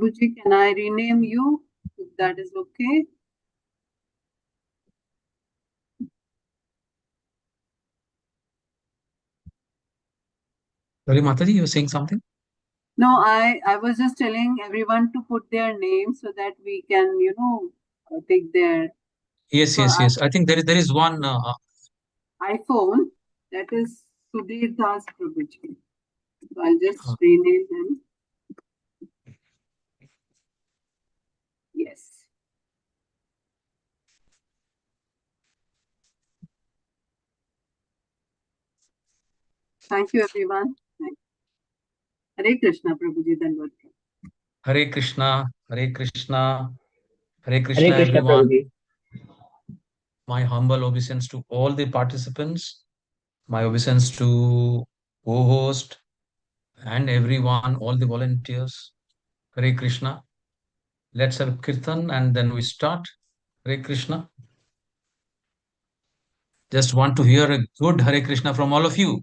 Prabhuji, can I rename you? If that is okay. Sorry, Mataji, you were saying something? No, I was just telling everyone to put their name so that we can, take their Yes, for yes, yes. I think there is one. iPhone. That is Sudhir Das Prabhuji. So I'll just Uh, rename him. Yes. Thank you, everyone. Hare Krishna, Prabhuji Dandavat. Hare Krishna, Hare Krishna, Hare Hare Krishna, Krishna, everyone. Prabhuji. My humble obeisance to all the participants, my obeisance to co-host and everyone, all the volunteers. Hare Krishna. Let's have kirtan and then we start. Hare Krishna. Just want to hear a good Hare Krishna from all of you.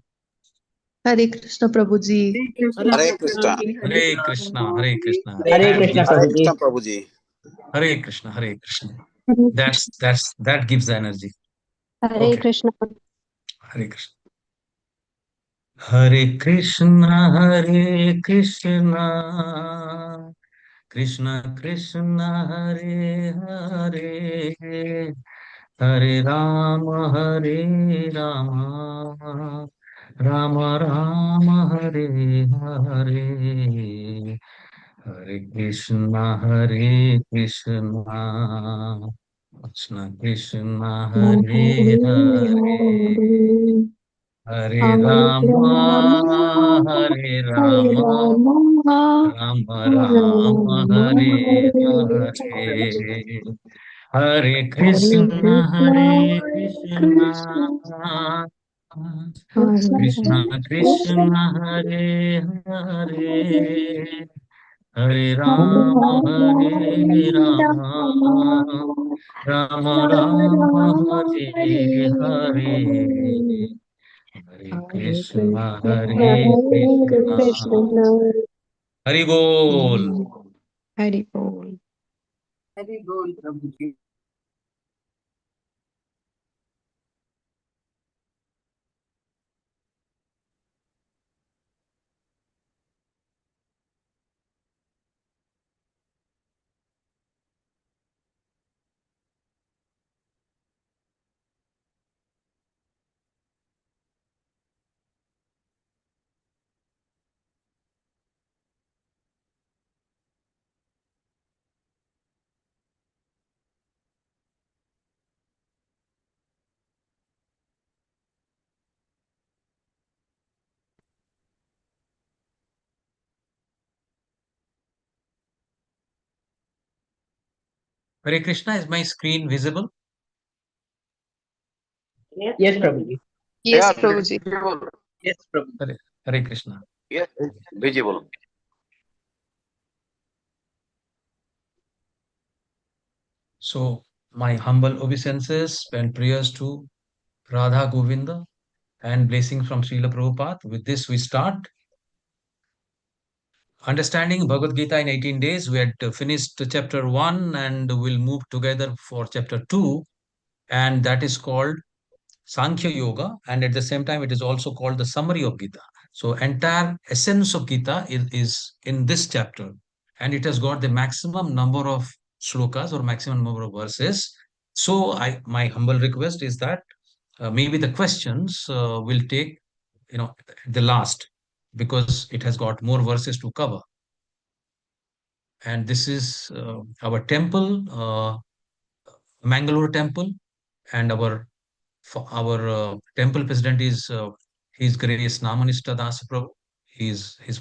Hare Krishna Prabhuji. Hare Krishna. Hare Krishna, Hare Krishna. Hare That Krishna, gives Hare Prabhuji. Krishna, Prabhuji. Hare Krishna, Hare Krishna. That gives the energy. Hare Okay. Krishna. Hare Krishna. Hare Krishna, Hare Krishna, Krishna Krishna, Hare Hare, Hare Rama, Hare Rama, Rama Rama, Hare Hare, Hare Krishna, Hare Krishna, Krishna Krishna, Hare Hare. Hare Rama, Hare Rama, Rama Rama, Hare Hare. Hare Krishna, Hare Krishna, Krishna Krishna, Hare Hare. Hare Rama, Hare Rama, Rama Rama, Hare Hare. Hare Krishna, Hare Krishna. Hari Bol. Hari Bol. Hare Bol, Prabhuji. Hare Krishna, is my screen visible? Yes, Prabhuji. Yes, Yeah, Prabhuji. visible. Yes, Prabhuji. Hare Krishna. Yes, visible. So, my humble obeisances and prayers to Radha Govinda and blessings from Srila Prabhupada. With this, we start. Understanding Bhagavad Gita in 18 days. We had finished chapter 1 and we'll move together for chapter 2, and that is called Sankhya Yoga, and at the same time, it is also called the summary of Gita. So, entire essence of Gita is in this chapter, and it has got the maximum number of shlokas or maximum number of verses. So, my humble request is that maybe the questions will take, the last, because it has got more verses to cover. And this is our temple, Mangalore temple, and our temple president is His Grace Namanishta Das Prabhu. He's a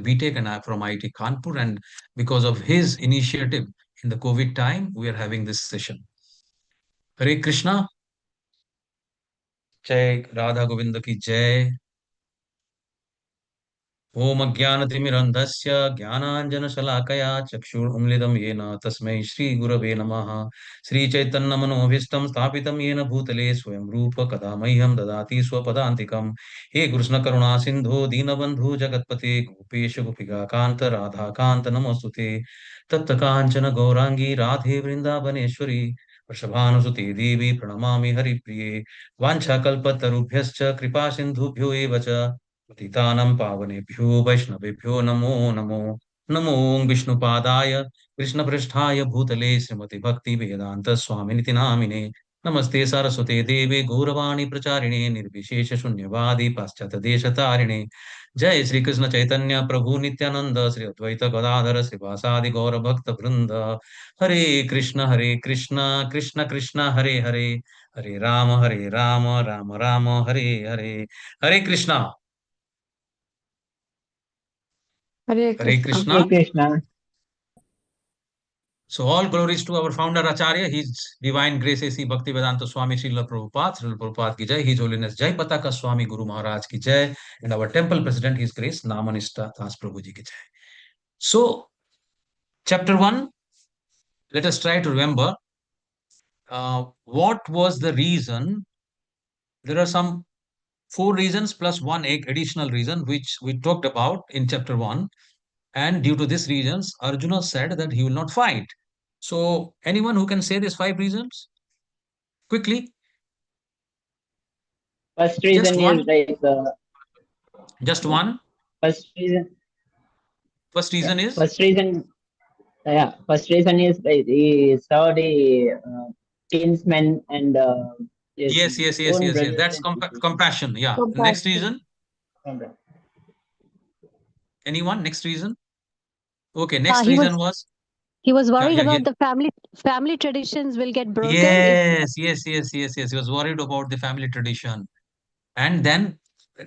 BTech and I'm from IIT Kanpur, and because of his initiative in the COVID time, we are having this session. Hare Krishna. Jai Radha Govinda ki Jai. ॐ अज्ञानतिमिरन्धस्य ज्ञानाञ्जनशलाकया चक्षुरुन्मिलितं येन तस्मै श्रीगुरवे नमः। श्रीचैतन्यमनोभीष्टं स्थापितं येन भूतले स्वयं रूप कदा मह्यं ददाति स्वपदान्तिकं। हे कृष्णकरुणा सिन्धो दीनबन्धु जगत्पते गोपेश गोपिकान्त राधाकान्त नमोऽस्तुते। तप्तकाञ्चन गौराङ्गी राधे वृन्दावनेश्वरी वृषभानुसुते देवी प्रणमामि हरिप्रिये। वाञ्छाकल्पतरुभ्यश्च कृपा सिन्धुभ्यो एव च पतितानं पावनेभ्यो वैष्णवेभ्यो नमो नमो। नमो विष्णुपादाय कृष्णपृष्ठाय भूतले श्रीमति भक्ति वेदांत स्वामिनिति नामिने। नमस्ते सरस्वते देवे गौरवाणी प्रचारिणे निर्विशेष शून्यवादी पाश्चात्य देशतारिणे। जय श्री कृष्ण चैतन्य प्रभु नित्यानंद श्री अद्वैत गदाधर श्रीवासादि गौर भक्त वृंद। हरे कृष्ण कृष्ण कृष्ण हरे हरे, हरे राम राम राम हरे हरे। हरे Krishna. Hare Hare Krishna. Krishna. Hare Krishna. So all glories to our founder Acharya, His Divine Grace A.C. Bhaktivedanta Swami Srila Prabhupada, Srila Prabhupada ki jai, His Holiness Jai Pataka Swami Guru Maharaj ki jai, and our temple president, His Grace Namanista Das Prabhuji ki jai. So, chapter 1, let us try to remember what was the reason. There are some 4 reasons plus one additional reason which we talked about in chapter 1. And due to these reasons, Arjuna said that he will not fight. So, anyone who can say these 5 reasons quickly? First Just reason one. is like Just one. first reason. First Yeah, reason is first reason. Yeah, first reason is like he saw the kinsmen and his own yes. brothers That's and sisters. compassion. Yeah. Next Compassion. reason. Anyone? Next reason. Okay. Next He reason was was he was worried yeah. about the family traditions will get broken if Yes. He was worried about the family tradition, and then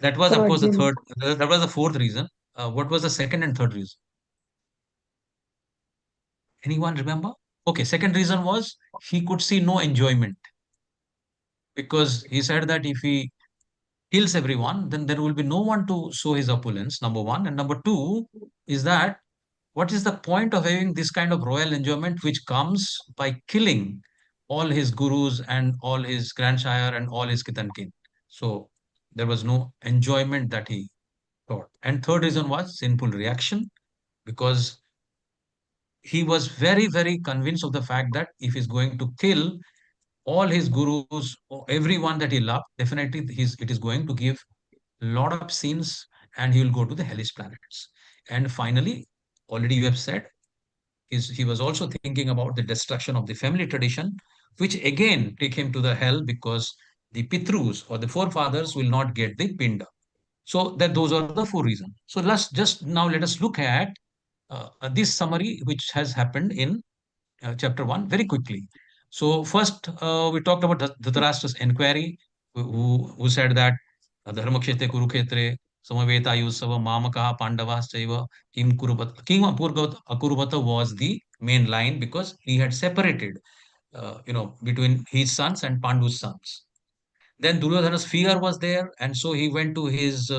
that was of course the Virgin. third. That was the fourth reason. What was the second and third reason? Anyone remember? Okay. Second reason was he could see no enjoyment because he said that if he kills everyone, then there will be no one to show his opulence, number one. And number two is that what is the point of having this kind of royal enjoyment which comes by killing all his gurus and all his grandsire and all his kith and kin? So there was no enjoyment that he thought. And third reason was sinful reaction because he was very, very convinced of the fact that if he's going to kill all his gurus, or everyone that he loved, definitely it is going to give lot of sins and he will go to the hellish planets. And finally, already you have said, is he was also thinking about the destruction of the family tradition, which again take him to the hell because the Pitrus or the forefathers will not get the pinda. So that those are the 4 reasons. So let us look at this summary which has happened in chapter 1 very quickly. So first, we talked about Dhritarashtra's inquiry, who said that Dharmakshetre Kurukshetre Samaveta Mamaka Pandavas Kim Akurubata was the main line because he had separated, between his sons and Pandu's sons. Then Duryodhana's fear was there, and so he went to his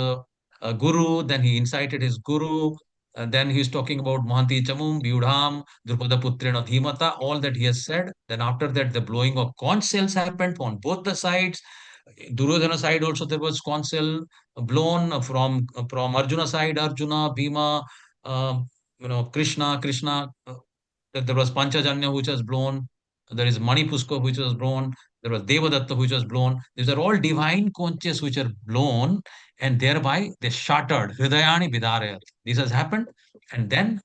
guru. Then he incited his guru. And then he's talking about Mahanti Chamum, Vyudham, Drupada Putrena Dhimata, all that he has said. Then after that, the blowing of conch shells happened on both the sides. Duryodhana side also there was conch shell blown from Arjuna side, Arjuna, Bhima, Krishna. There was Panchajanya which was blown. There is Manipuska which was blown. There was Devadatta which was blown. These are all divine conches which are blown, and thereby they shattered. Hridayani Vidaraya. This has happened. And then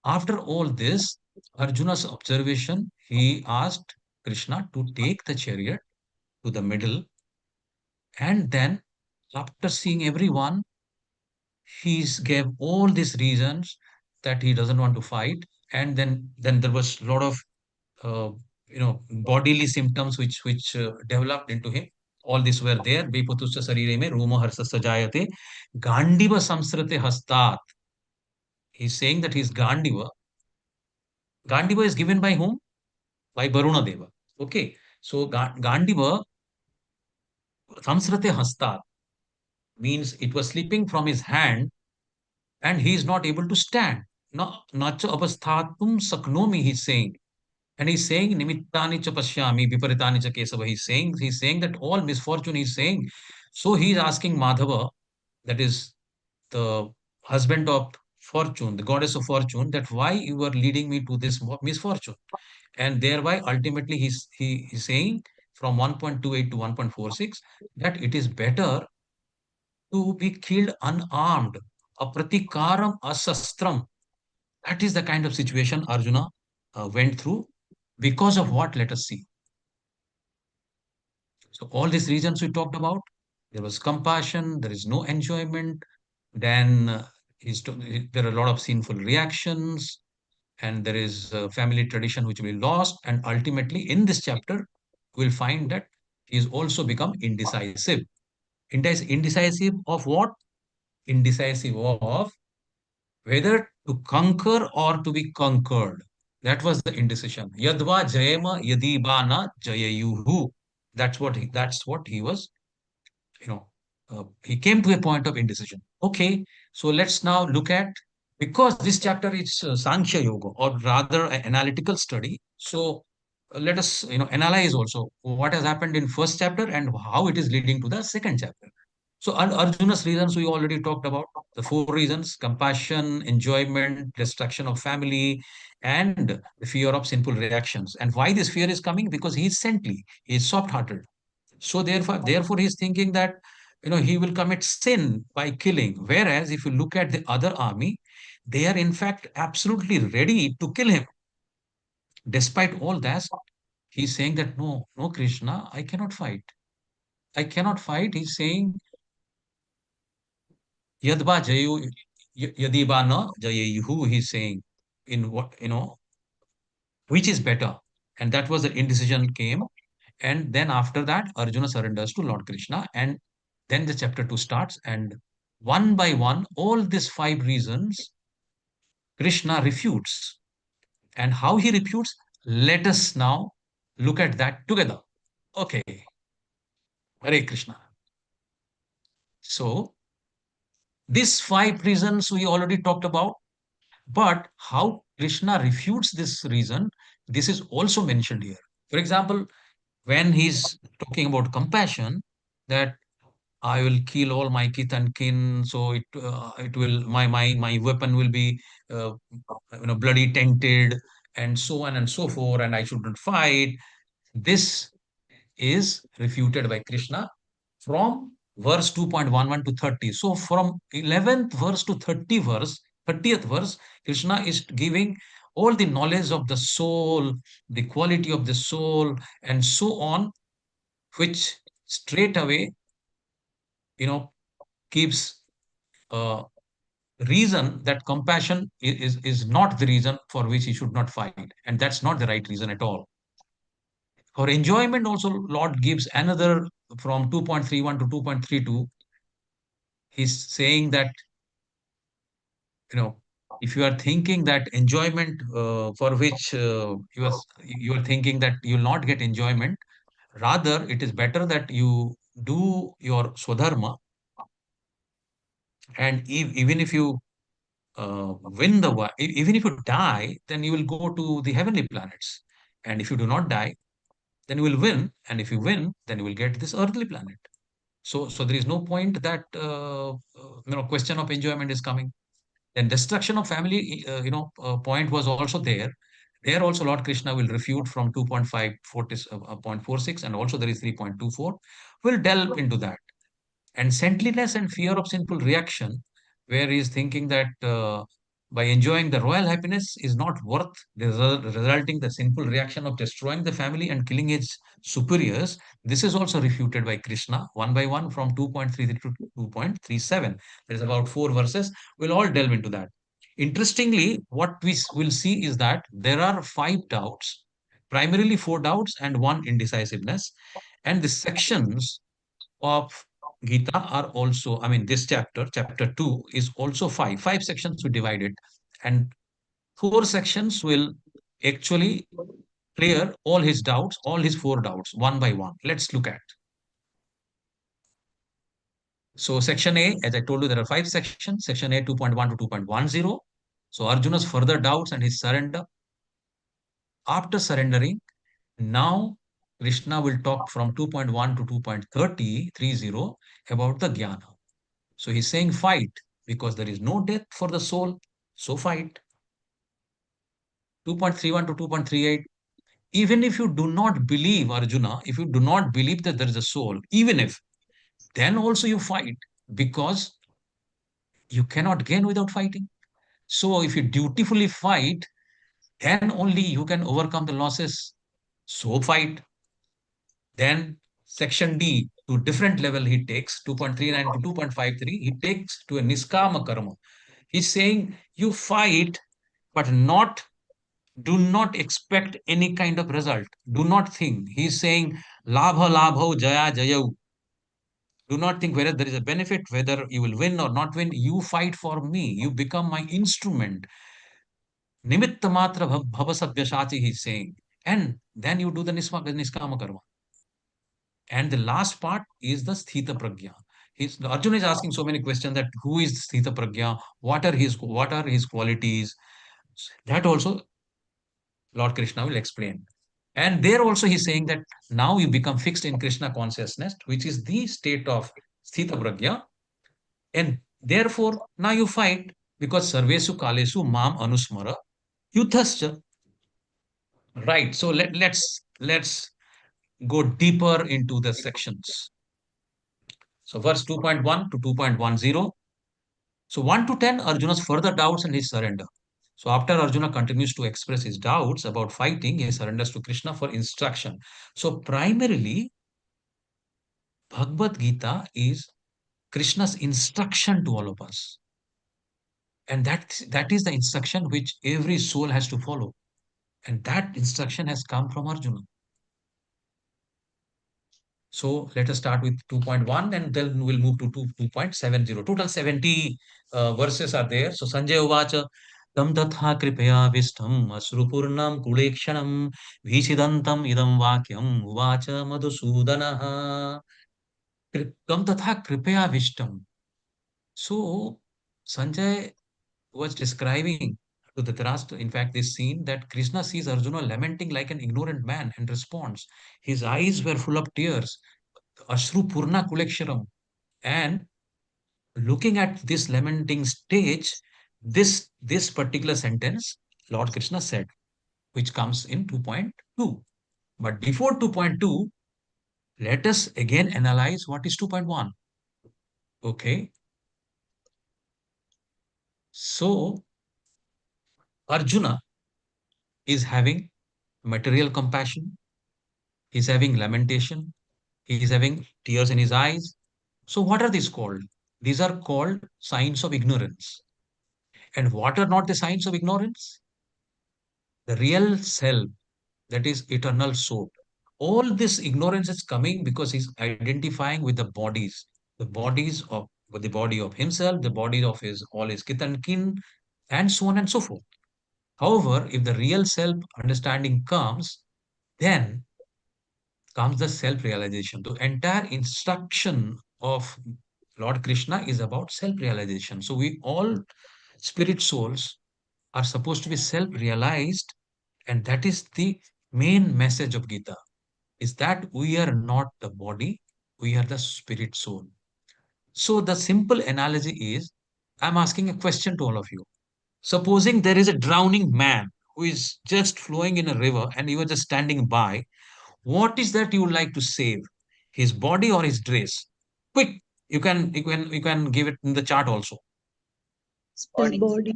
after all this, Arjuna's observation, he asked Krishna to take the chariot to the middle. And then after seeing everyone, he gave all these reasons that he doesn't want to fight. And then there was a lot of uh, bodily symptoms which developed into him. All these were there. Beputuscha sarire mein roma harsasya jayate. Gandiva samsrate hastat. He's saying that his Gandiva. Gandiva is given by whom? By Varuna Deva. Okay. So Gandiva samsrate hastat means it was slipping from his hand and he is not able to stand. Nacha avasthatum saknomi, he's saying. And he's saying, Nimittani cha pashyami, viparitani cha kesava. He's saying that all misfortune, he's saying. So he's asking Madhava, that is the husband of fortune, the goddess of fortune, that why you are leading me to this misfortune. And thereby, ultimately, he's saying from 1.28 to 1.46 that it is better to be killed unarmed, apratikaram asastram. That is the kind of situation Arjuna went through. Because of what? Let us see. So all these reasons we talked about, there was compassion, there is no enjoyment, then there are a lot of sinful reactions, and there is a family tradition which will be lost, and ultimately in this chapter, we'll find that he has also become indecisive. Indecisive of what? Indecisive of whether to conquer or to be conquered. That was the indecision. Yadva jayema yadibana jayayuhu. That's what he was, you know, he came to a point of indecision. Okay, so let's now look at, because this chapter is Sankhya Yoga, or rather an analytical study. So let us, analyze also what has happened in first chapter and how it is leading to the second chapter. So Arjuna's reasons we already talked about. The four reasons: compassion, enjoyment, destruction of family, and the fear of sinful reactions. And why this fear is coming? Because he is saintly, he is soft-hearted. So therefore, he's thinking that he will commit sin by killing. Whereas if you look at the other army, they are in fact absolutely ready to kill him. Despite all that, he's saying that no, no, Krishna, I cannot fight. I cannot fight. He's saying Yadba Jayu Yadiba na Jayayuhu, he's saying, in what, which is better. And that was the indecision came. And then after that, Arjuna surrenders to Lord Krishna. And then the chapter 2 starts. And one by one, all these five reasons, Krishna refutes. And how he refutes, let us now look at that together. Okay. Hare Krishna. So, these five reasons we already talked about. But how Krishna refutes this reason, this is also mentioned here. For example, when he's talking about compassion, that I will kill all my kith and kin, so it will my weapon will be bloody tainted, and so on and so forth, and I shouldn't fight. This is refuted by Krishna from verse 2.11 to 30. So from 11th verse to 30th verse, Krishna is giving all the knowledge of the soul, the quality of the soul, and so on, which straight away, gives a reason that compassion is not the reason for which he should not fight. And that's not the right reason at all. For enjoyment also, Lord gives another from 2.31 to 2.32. He's saying that, if you are thinking that enjoyment for which you are thinking that you will not get enjoyment, rather it is better that you do your swadharma, and even if you win the war, even if you die, then you will go to the heavenly planets. And if you do not die, then you will win. And if you win, then you will get this earthly planet. So there is no point that question of enjoyment is coming. Then destruction of family, point was also there. There also Lord Krishna will refute from 2.5.46, and also there is 3.24. We'll delve into that. And saintliness and fear of sinful reaction, where he is thinking that by enjoying the royal happiness is not worth resulting the sinful reaction of destroying the family and killing his superiors. This is also refuted by Krishna one by one from 2.33 to 2.37. There's about 4 verses. We'll all delve into that. Interestingly, what we will see is that there are 5 doubts, primarily 4 doubts and 1 indecisiveness. And the sections of Gita are also, this chapter 2, is also 5 sections we divided, and 4 sections will actually clear all his doubts, all his 4 doubts, one by one. Let's look at. So section A, as I told you, there are 5 sections. Section A 2.1 to 2.10. So Arjuna's further doubts and his surrender. After surrendering, now Krishna will talk from 2.1 to 2.30 about the jnana. So he's saying fight because there is no death for the soul. So fight. 2.31 to 2.38. Even if you do not believe, Arjuna, if you do not believe that there is a soul, even if, then also you fight because you cannot gain without fighting. So if you dutifully fight, then only you can overcome the losses. So fight. Then section D, to different level he takes, 2.39 to 2.53, he takes to a niskama karma. He's saying you fight, but do not expect any kind of result. Do not think. He's saying labha labho jaya jayau. Do not think whether there is a benefit, whether you will win or not win. You fight for me. You become my instrument. Nimitta matra bhava sabhyasati, he's saying. And then you do the niskama karma. And the last part is the sthita pragya. Arjuna is asking so many questions that who is sthita pragya? What are his qualities? That also Lord Krishna will explain. And there also he's saying that now you become fixed in Krishna consciousness, which is the state of sthita pragya. And therefore, now you fight because sarvesu kalesu mam anusmara yuthascha. Right. So let's go deeper into the sections. So verse 2.1 to 2.10. So 1 to 10, Arjuna's further doubts and his surrender. So after Arjuna continues to express his doubts about fighting, he surrenders to Krishna for instruction. So primarily, Bhagavad Gita is Krishna's instruction to all of us. And that is the instruction which every soul has to follow. And that instruction has come from Arjuna. So let us start with 2.1 and then we'll move to 2.70. Total 70 verses are there. So Sanjay Uvacha, Tam tatha kripaya vistam asrupurnam kulekshanam vishidantam idam vakyam uvacha madhusudanaha. Tam tatha kripaya vistam. So Sanjay was describing to the Dhritarashtra, in fact, this scene that Krishna sees Arjuna lamenting like an ignorant man and responds. His eyes were full of tears. Ashru Purna Kuleksharam. And looking at this lamenting stage, this particular sentence, Lord Krishna said, which comes in 2.2. But before 2.2, let us again analyze what is 2.1. Okay. So, Arjuna is having material compassion, he's having lamentation, he is having tears in his eyes. So, what are these called? These are called signs of ignorance. And what are not the signs of ignorance? The real self, that is eternal soul. All this ignorance is coming because he's identifying with the bodies of the body of himself, the body of his all his kith and kin, and so on and so forth. However, if the real self understanding comes, then comes the self-realization. The entire instruction of Lord Krishna is about self-realization. So we all spirit souls are supposed to be self-realized, and that is the main message of Gita, is that we are not the body, we are the spirit soul. So the simple analogy is, I'm asking a question to all of you. Supposing there is a drowning man who is just flowing in a river and you are just standing by, what is that you would like to save? His body or his dress? Quick, you can give it in the chart also. His body.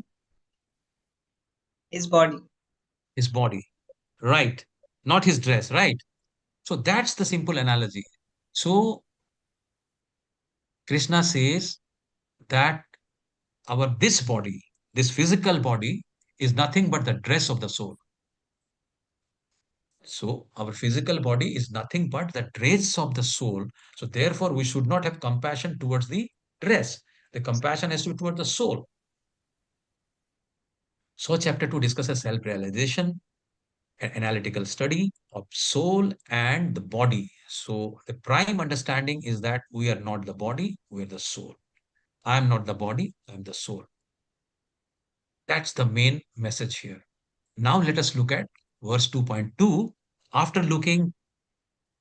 His body. His body. Right. Not his dress, right? So that's the simple analogy. So Krishna says that this body, this physical body, is nothing but the dress of the soul. So our physical body is nothing but the dress of the soul. So therefore, we should not have compassion towards the dress. The compassion has to be towards the soul. So chapter 2 discusses self-realization. an analytical study of soul and the body. So the prime understanding is that we are not the body, we are the soul. I am not the body, I am the soul. That's the main message here. Now let us look at verse 2.2. After looking,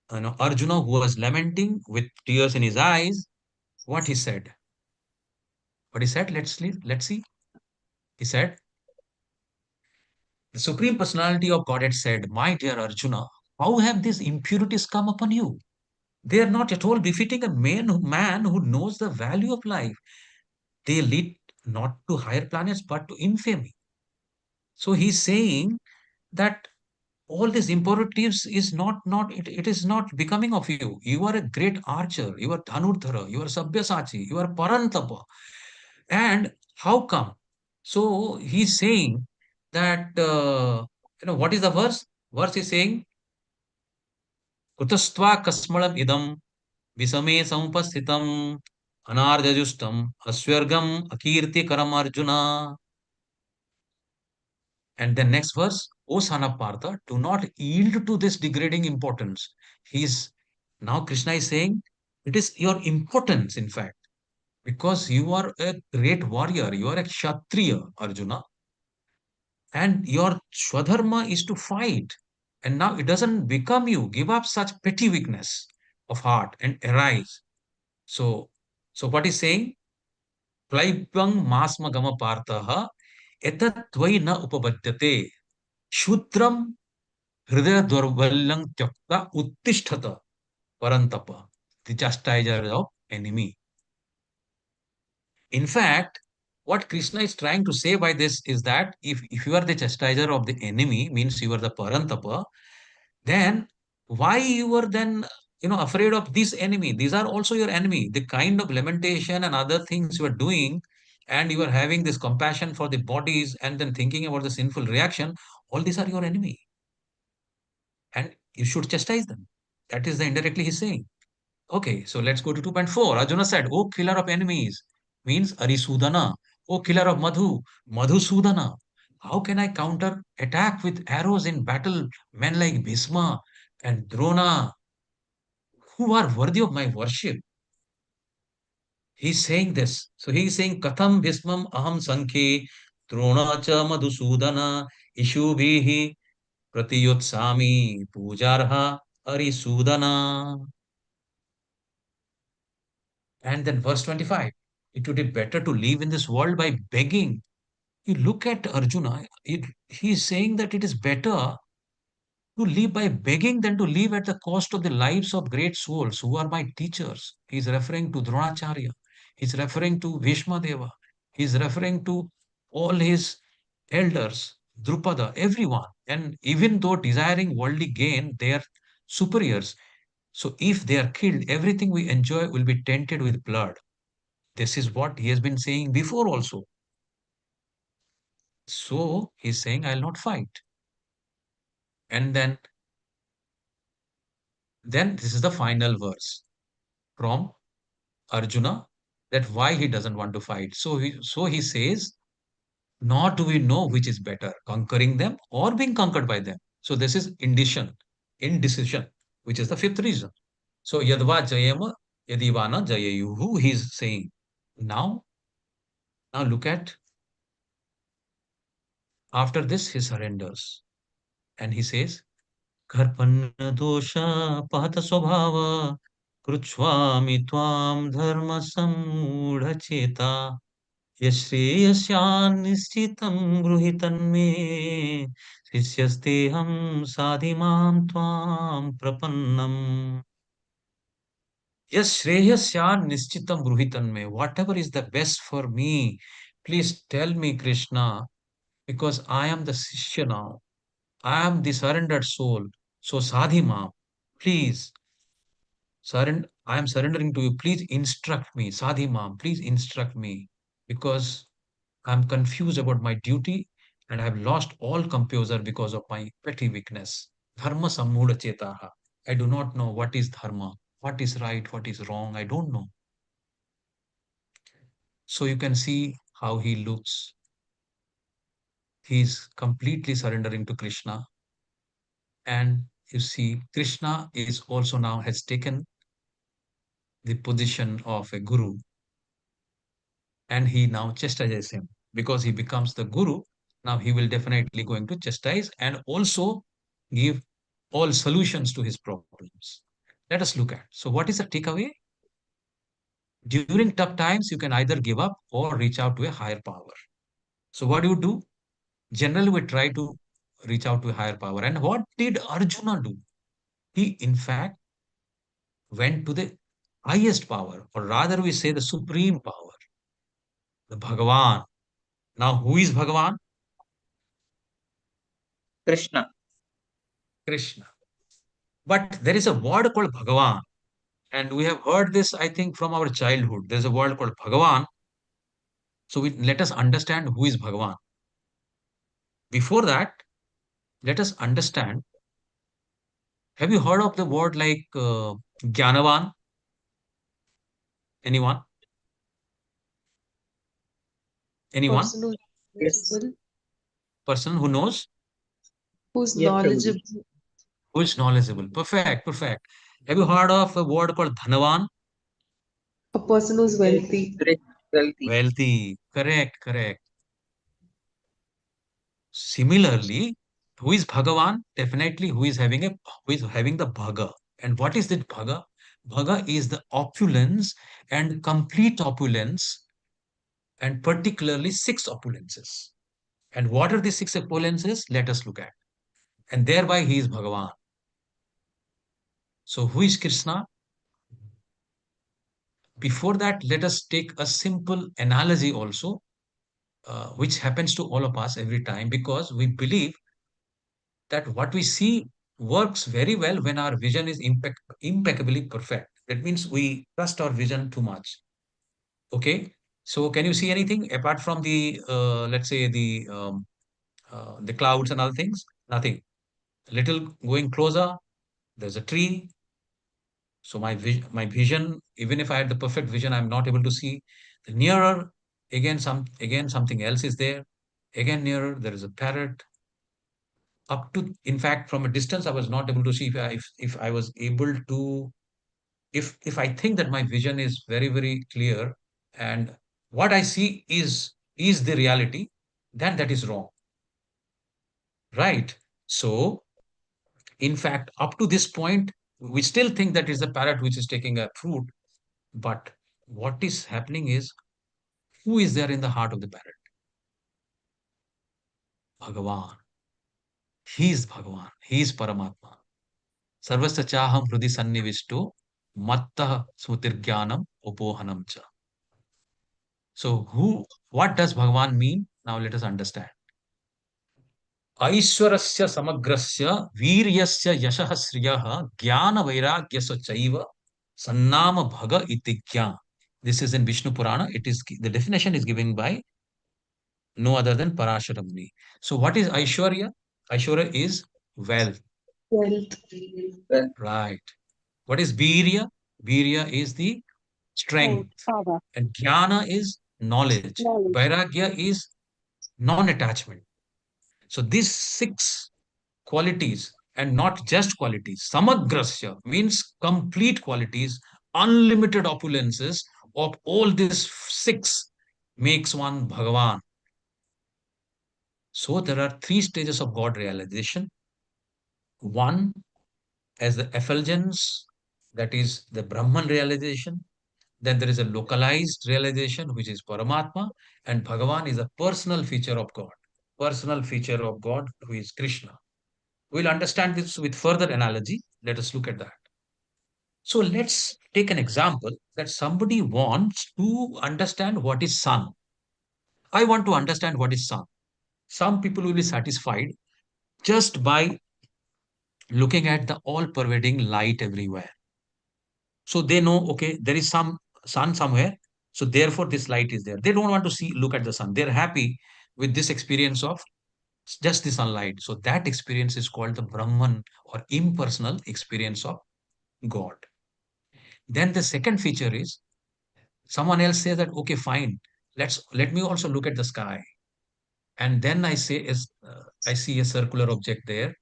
Arjuna, who was lamenting with tears in his eyes, what he said. What he said, let's see. He said, the Supreme Personality of Godhead said, my dear Arjuna, how have these impurities come upon you? They are not at all befitting a man who knows the value of life. They lead not to higher planets, but to infamy. So he's saying that all these impurities is it is not becoming of you. You are a great archer, you are Dhanurdhara, you are Sabyasachi, you are Parantapa. And how come? So he's saying that, what is the verse? Verse is saying, Kutastva kasmalam idam visame samupasthitam anarjajustam aswargam akirti karam arjuna. And then next verse, O son of Partha, do not yield to this degrading importance. Now Krishna is saying, it is your importance, in fact, because you are a great warrior, you are a Kshatriya, Arjuna, and your Swadharma is to fight. And now it doesn't become you. Give up such petty weakness of heart and arise. So, what is saying? Klaibang masma gama partha etat tvai na upabadyate shudram hridaya dvarvallang tyakta uttishtata parantapa, the chastiser of enemy. In fact, what Krishna is trying to say by this is that if you are the chastiser of the enemy, means you are the parantapa, then why you are then afraid of this enemy? These are also your enemy. The kind of lamentation and other things you are doing, and you are having this compassion for the bodies and then thinking about the sinful reaction, all these are your enemy. And you should chastise them. That is the indirectly he's saying. Okay, so let's go to 2.4. Arjuna said, O killer of enemies, means Arisudana. O killer of Madhu, Madhusudana. How can I counter attack with arrows in battle men like Bhisma and Drona, who are worthy of my worship? He's saying this. So he's saying, Katham Bhismam Aham Sankhe, Drona cha Madhusudana, Ishubhihi, Pratiyotsami, Pujarha, Arisudana. And then verse 25, it would be better to live in this world by begging. You look at Arjuna, he's saying that it is better to live by begging than to live at the cost of the lives of great souls who are my teachers. He's referring to Dronacharya. He's referring to Bhishma Deva. He's referring to all his elders, Drupada, everyone. And even though desiring worldly gain, they are superiors. So if they are killed, everything we enjoy will be tainted with blood. This is what he has been saying before also. So he's saying, I'll not fight. And then this is the final verse from Arjuna, that why he doesn't want to fight. So he says, nor do we know which is better, conquering them or being conquered by them. So this is indecision, which is the fifth reason. So yadva jayama yadivana jayayuhu, he's saying. Now look at, after this he surrenders and he says, Karpanna dosha pahata swabhava kruchvami tvam dharma samudhacheta yashreyasyan nishchitam gruhitan me sishyasteham sadhimam tvam prapannam. Yashreyasyan nishchitam gruhitan me. Whatever is the best for me, please tell me, Krishna, because I am the Sishya now. I am the surrendered soul. So Sadhima, please I am surrendering to you. Please instruct me. Sadhima, please instruct me, because I am confused about my duty and I have lost all composure because of my petty weakness. Dharma sammuda chetaha. I do not know what is dharma, what is right, what is wrong. I don't know. So you can see how he looks. He is completely surrendering to Krishna. And you see, Krishna is also now has taken the position of a guru, and he now chastises him because he becomes the guru. Now he will definitely going to chastise and also give all solutions to his problems. Let us look at. So what is the takeaway? During tough times, you can either give up or reach out to a higher power. So what do you do? Generally, we try to reach out to a higher power. And what did Arjuna do? He, in fact, went to the highest power, or rather we say the supreme power, the Bhagavan. Now, who is Bhagavan? Krishna. Krishna. But there is a word called Bhagavan. And we have heard this, I think, from our childhood. There's a word called Bhagavan. So let us understand who is Bhagavan. Before that, let us understand. Have you heard of the word like Jnanavan? Anyone? Anyone? Person who's Yes. knowledgeable. Person who knows? Who's Yes, Prabhuji. knowledgeable. Who is knowledgeable? Perfect, perfect. Have you heard of a word called Dhanavan? A person who's wealthy. Rich, wealthy. Wealthy. Correct, correct. Similarly, who is Bhagavan? Definitely who is having the bhaga. And what is that bhaga? Bhaga is the opulence and complete opulence, and particularly 6 opulences. And what are the 6 opulences? Let us look at. And thereby he is Bhagavan. So who is Krishna? Before that, let us take a simple analogy also, which happens to all of us every time, because we believe that what we see works very well when our vision is impeccably perfect. That means we trust our vision too much. Okay. So can you see anything apart from the, let's say the clouds and other things? Nothing. A little going closer, there's a tree. So my vision, even if I had the perfect vision, I'm not able to see. The nearer, again something else is there. Again nearer, there is a parrot. Up to, in fact, from a distance, I was not able to see. If I was able to, if I think that my vision is very, very clear, and what I see is the reality, then that is wrong. Right? So, in fact, up to this point, we still think that is the parrot which is taking a fruit. But what is happening is, who is there in the heart of the parrot? Bhagavan. He is Bhagavan. He is Paramatma. Sarvasya chaham hrudi sannivisto mattah smutirgyanam upohanam cha. So what does Bhagavan mean? Now let us understand. Aishwarasya samagrasya viryasya yashah sriyah jnana vairagyasya chaiva sannama bhaga itigya. This is in Vishnu Purana. The definition is given by no other than Parashara Muni. So what is Aishwarya? Aishwarya is wealth. Wealth. Right. What is Virya? Virya is the strength. Power. And Jnana is knowledge. Knowledge. Vairagya is non-attachment. So these 6 qualities, and not just qualities, Samagrasya means complete qualities, unlimited opulences of all these 6 makes one Bhagavan. So there are 3 stages of God realization. One, as the effulgence, that is the Brahman realization. Then there is a localized realization, which is Paramatma, and Bhagavan is a personal feature of God. Personal feature of God, who is Krishna. We'll understand this with further analogy. Let us look at that. So let's take an example that somebody wants to understand what is sun. I want to understand what is sun. Some people will be satisfied just by looking at the all-pervading light everywhere. So they know, okay, there is some sun somewhere. So therefore, this light is there. They don't want to look at the sun. They're happy with this experience of just the sunlight. So that experience is called the Brahman or impersonal experience of God. Then the second feature is someone else says that, okay, fine, let me also look at the sky. And then I say, I see a circular object there,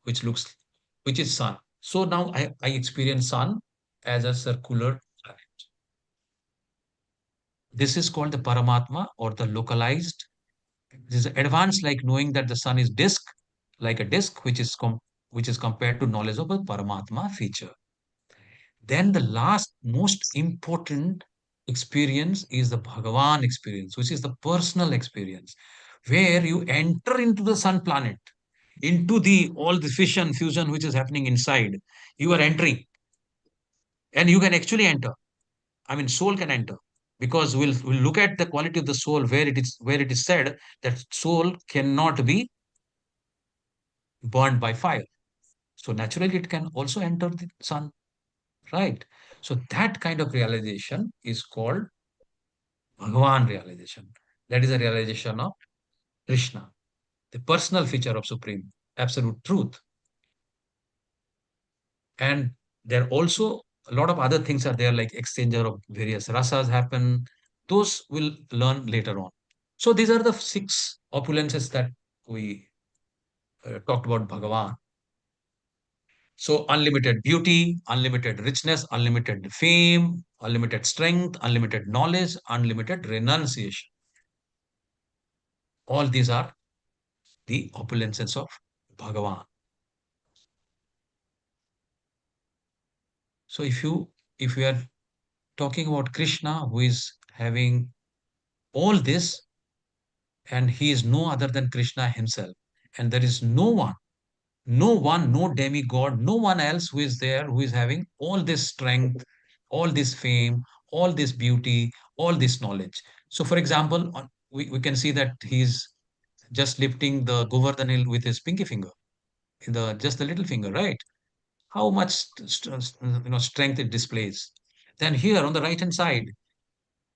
which is sun. So now I experience sun as a circular planet. This is called the Paramatma, or the localized. This is advanced, like knowing that the sun is disk, like a disk, which is compared to knowledge of a Paramatma feature. Then the last most important experience is the Bhagavan experience, which is the personal experience, where you enter into the sun planet, into the all the fission, fusion which is happening inside. You are entering, and you can actually enter. I mean, soul can enter, because we'll look at the quality of the soul, where it is said that soul cannot be burned by fire. So naturally, it can also enter the sun, right? So that kind of realization is called Bhagavan realization. That is a realization of Krishna, the personal feature of Supreme Absolute Truth. And there also a lot of other things are there, like exchanger of various rasas happen. Those we'll learn later on. So these are the 6 opulences that we talked about Bhagavan. So unlimited beauty, unlimited richness, unlimited fame, unlimited strength, unlimited knowledge, unlimited renunciation. All these are the opulences of Bhagavan. So if we are talking about Krishna, who is having all this, and he is no other than Krishna himself, and there is no one, no demigod, no one else who is there, who is having all this strength, all this fame, all this beauty, all this knowledge. So for example, we can see that he's just lifting the Govardhan hill with his pinky finger, just the little finger, right? How much strength it displays. Then here on the right hand side,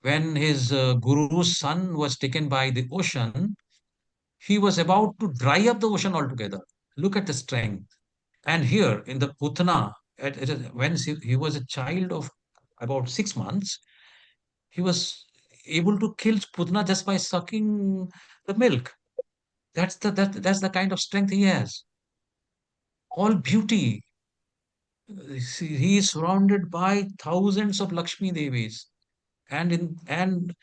when his guru's son was taken by the ocean, he was about to dry up the ocean altogether. Look at the strength. And here in the Putana, when he was a child of about 6 months, he was able to kill Putana just by sucking the milk. That's the kind of strength he has. All beauty. He is surrounded by thousands of Lakshmi Devis, and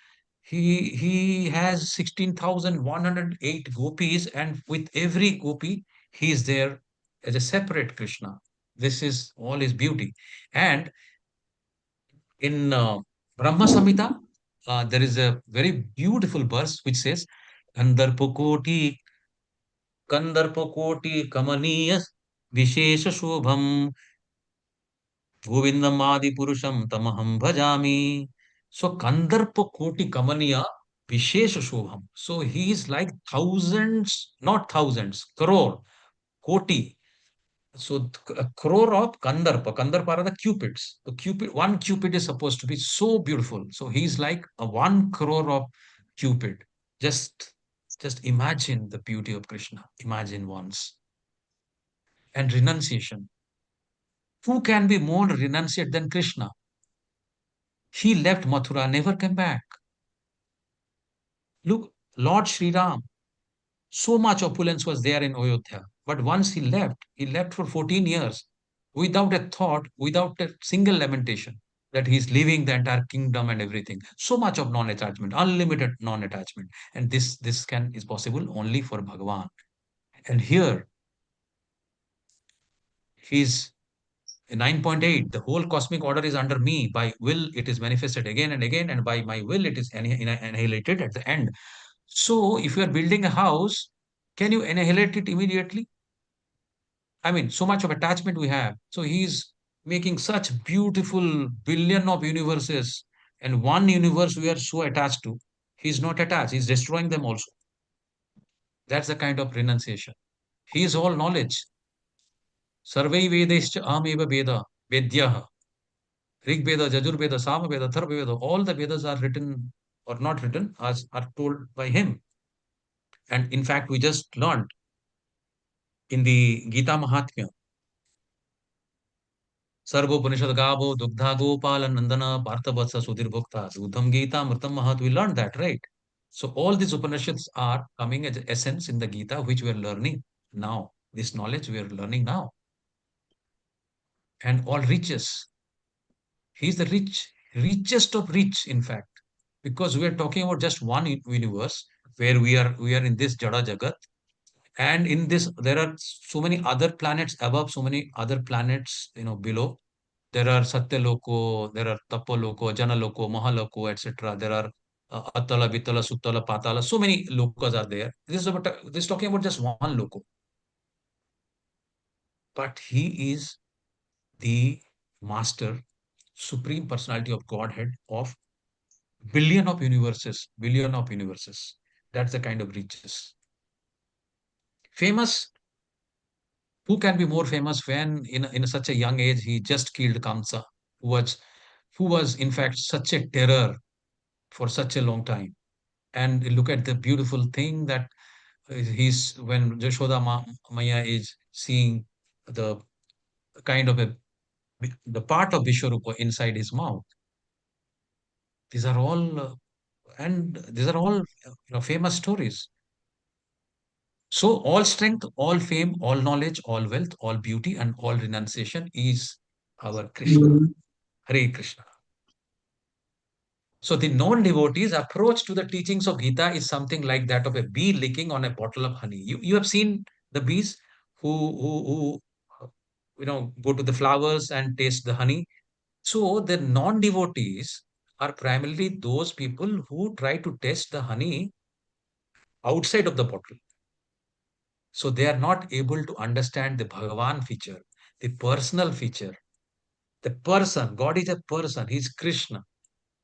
he has 16,108 gopis, and with every gopi he is there as a separate Krishna. This is all his beauty. And in Brahma Samhita, there is a very beautiful verse which says, Kandarpakoti Kamaniya Vishesha Shobham Govindam Adi Purusham Tamaham Bhajami. So Kandarpa Koti Kamaniya Vishesha Shobham. So he is like thousands, not thousands, crore, koti. So a crore of Kandarpa. Kandarpa are the cupids. One cupid is supposed to be so beautiful. So he's like a 1 crore of cupid. Just imagine the beauty of Krishna. Imagine once. And renunciation. Who can be more renunciate than Krishna? He left Mathura, never came back. Look, Lord Sri Ram, so much opulence was there in Ayodhya. But once he left for 14 years without a thought, without a single lamentation that he's leaving the entire kingdom and everything. So much of non-attachment, unlimited non-attachment. And this is possible only for Bhagavan. And here, he's 9.8, the whole cosmic order is under me. By will, it is manifested again and again, and by my will, it is annihilated at the end. So, if you are building a house, can you annihilate it immediately? I mean, so much of attachment we have. So, he's making such beautiful billion of universes, and one universe we are so attached to. He's not attached, he's destroying them also. That's the kind of renunciation. He is all knowledge. Sarvai Vedescha Ameva Veda, Vedyah. Rig Veda, Jajur Veda, Sama Veda, Tharva Veda, all the Vedas are written or not written, are told by him. And in fact, we just learned in the Gita Mahatmya, Sarvopanishad Gabo, Dugdha Gopala Nandana, Parthavatsa Sudhir Bhukta, Dudham Gita, Mritam Mahat, we learned that, right? So all these Upanishads are coming as essence in the Gita, which we are learning now. This knowledge we are learning now. And all riches. He is the richest of rich, in fact, because we are talking about just one universe where we are in this Jada Jagat. And in this, there are so many other planets above, so many other planets, below. There are Satyaloko, there are Tapaloko, Janaloko, Mahaloko, etc. There are Atala, Vitala, Sutala, Patala. So many lokas are there. This is talking about just one loko. But he is the master, supreme personality of Godhead of billion of universes, billion of universes. That's the kind of riches. Famous. Who can be more famous when in such a young age he just killed Kamsa, who was in fact such a terror for such a long time. And look at the beautiful thing that he's when Jashoda Maya is seeing the kind of the part of Vishwarupa inside his mouth. These are all famous stories. So all strength, all fame, all knowledge, all wealth, all beauty, and all renunciation is our Krishna. Hare Krishna. So the non-devotee's approach to the teachings of Gita is something like that of a bee licking on a bottle of honey. You have seen the bees who go to the flowers and taste the honey. So the non-devotees are primarily those people who try to taste the honey outside of the bottle. So they are not able to understand the Bhagavan feature, the personal feature. The person, God is a person, He is Krishna.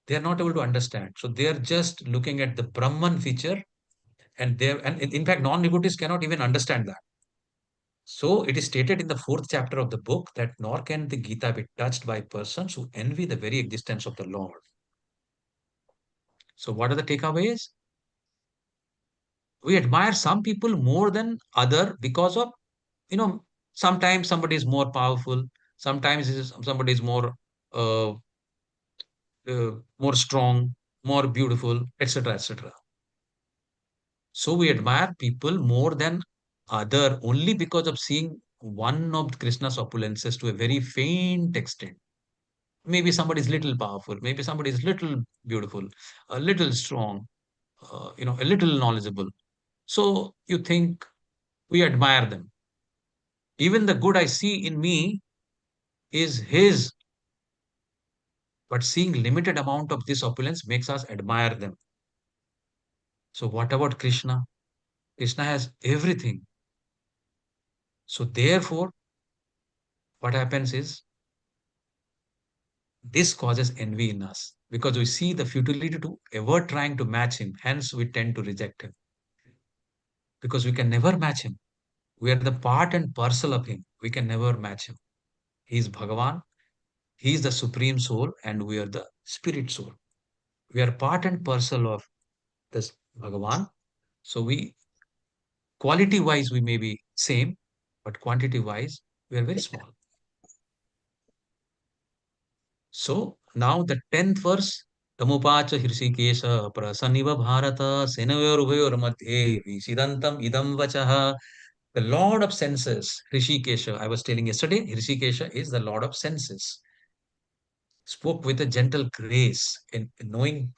They are not able to understand. So they are just looking at the Brahman feature, and in fact, non-devotees cannot even understand that. So it is stated in the 4th chapter of the book that nor can the Gita be touched by persons who envy the very existence of the Lord. So what are the takeaways? We admire some people more than other because of, sometimes somebody is more powerful, sometimes somebody is uh, more strong, more beautiful, etc., etc. So we admire people more than other only because of seeing one of Krishna's opulences to a very faint extent. Maybe somebody is little powerful, maybe somebody is little beautiful, a little strong, a little knowledgeable. So you think we admire them. Even the good I see in me is his, but seeing limited amount of this opulence makes us admire them. So what about Krishna? Krishna has everything. So therefore, what happens is this causes envy in us because we see the futility to ever trying to match him. Hence, we tend to reject him because we can never match him. We are the part and parcel of him. We can never match him. He is Bhagavan. He is the supreme soul, and we are the spirit soul. We are part and parcel of this Bhagavan. So quality wise, we may be same, but quantity wise, we are very small. So now the 10th verse, Tamupacha Hirshikesha Prasaniva Bharata Senayorubhayor Madhye Visidantam Idam Vachaha. The Lord of senses, Hrishikesha, I was telling yesterday, Hrishikesha is the Lord of senses. Spoke with a gentle grace, in knowing,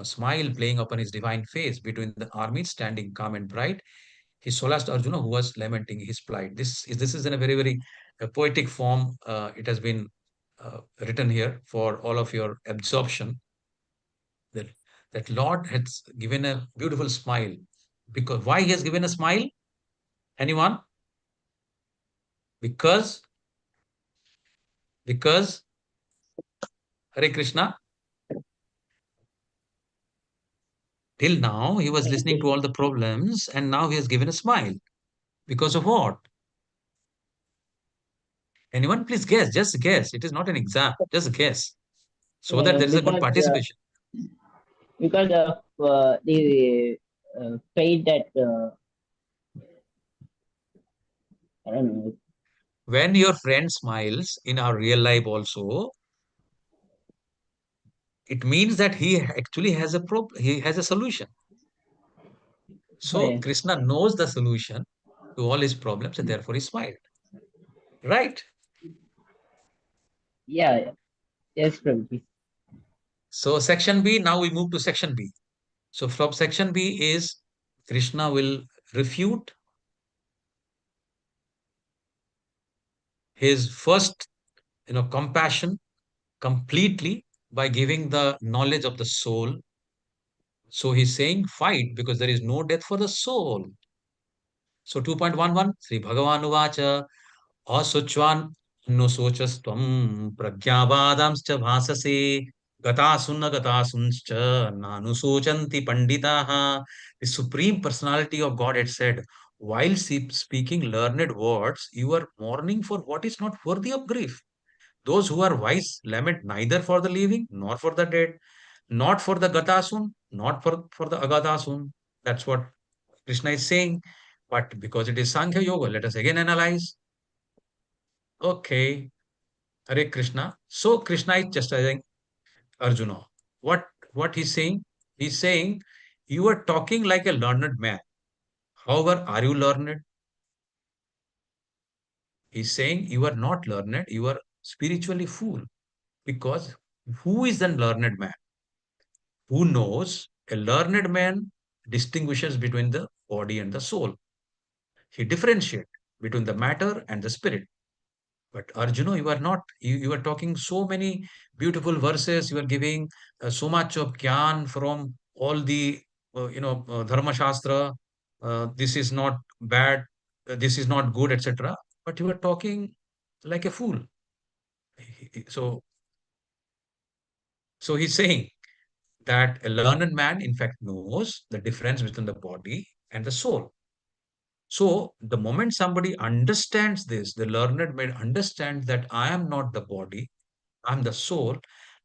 smile playing upon his divine face between the armies, standing calm and bright. He solaced Arjuna, who was lamenting his plight. This is in a very, very poetic form. It has been written here for all of your absorption. That Lord has given a beautiful smile. Because why he has given a smile? Anyone? Because Hare Krishna. Till now, he was listening to all the problems, and now he has given a smile. Because of what? Anyone, please guess. Just guess. It is not an exam. Just guess. So that there is a good participation. Because of the fate that I don't know. When your friend smiles in our real life also, it means that he actually has a problem. He has a solution. So Okay. Krishna knows the solution, to all his problems, and therefore he smiled. Right? Yeah. Yes, Prabhuji. So section B, now we move to section B. So from section B is Krishna will refute his first, compassion completely by giving the knowledge of the soul. So he's saying fight because there is no death for the soul. So 2.11, Sri Bhagavan Uvacha, Asuchvan no sochastvam pragyavadamscha bhasase gatasunna gatasuncha nanu sochanti panditaha. The Supreme Personality of God had said, while speaking learned words, you are mourning for what is not worthy of grief. Those who are wise lament neither for the living nor for the dead, not for the Gatasun, not for the Agatasun. That's what Krishna is saying. But because it is Sankhya Yoga, let us again analyze. Okay, Hare Krishna. So Krishna is chastising Arjuna. What he's saying? He's saying, you are talking like a learned man. However, are you learned? He's saying you are not learned, you are spiritually fool. Because who is the learned man? Who knows? A learned man distinguishes between the body and the soul. He differentiates between the matter and the spirit. But Arjuna, you are not. You are talking so many beautiful verses. You are giving so much of gyan from all the, Dharma Shastra. This is not bad. This is not good, etc. But you are talking like a fool. So, so he's saying that a learned man, in fact, knows the difference between the body and the soul. So, the moment somebody understands this, the learned man understands that I am not the body, I'm the soul,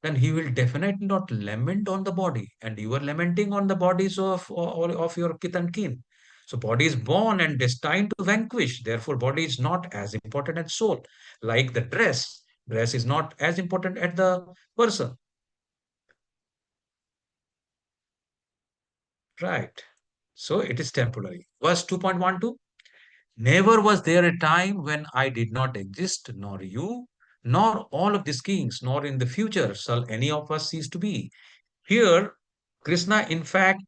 then he will definitely not lament on the body. And you are lamenting on the bodies of all of your kith and kin. So, body is born and destined to vanquish. Therefore, body is not as important as soul. Like the dress is not as important as the person. Right. So it is temporary. Verse 2.12. Never was there a time when I did not exist, nor you, nor all of these kings, nor in the future shall any of us cease to be. Here, Krishna, in fact,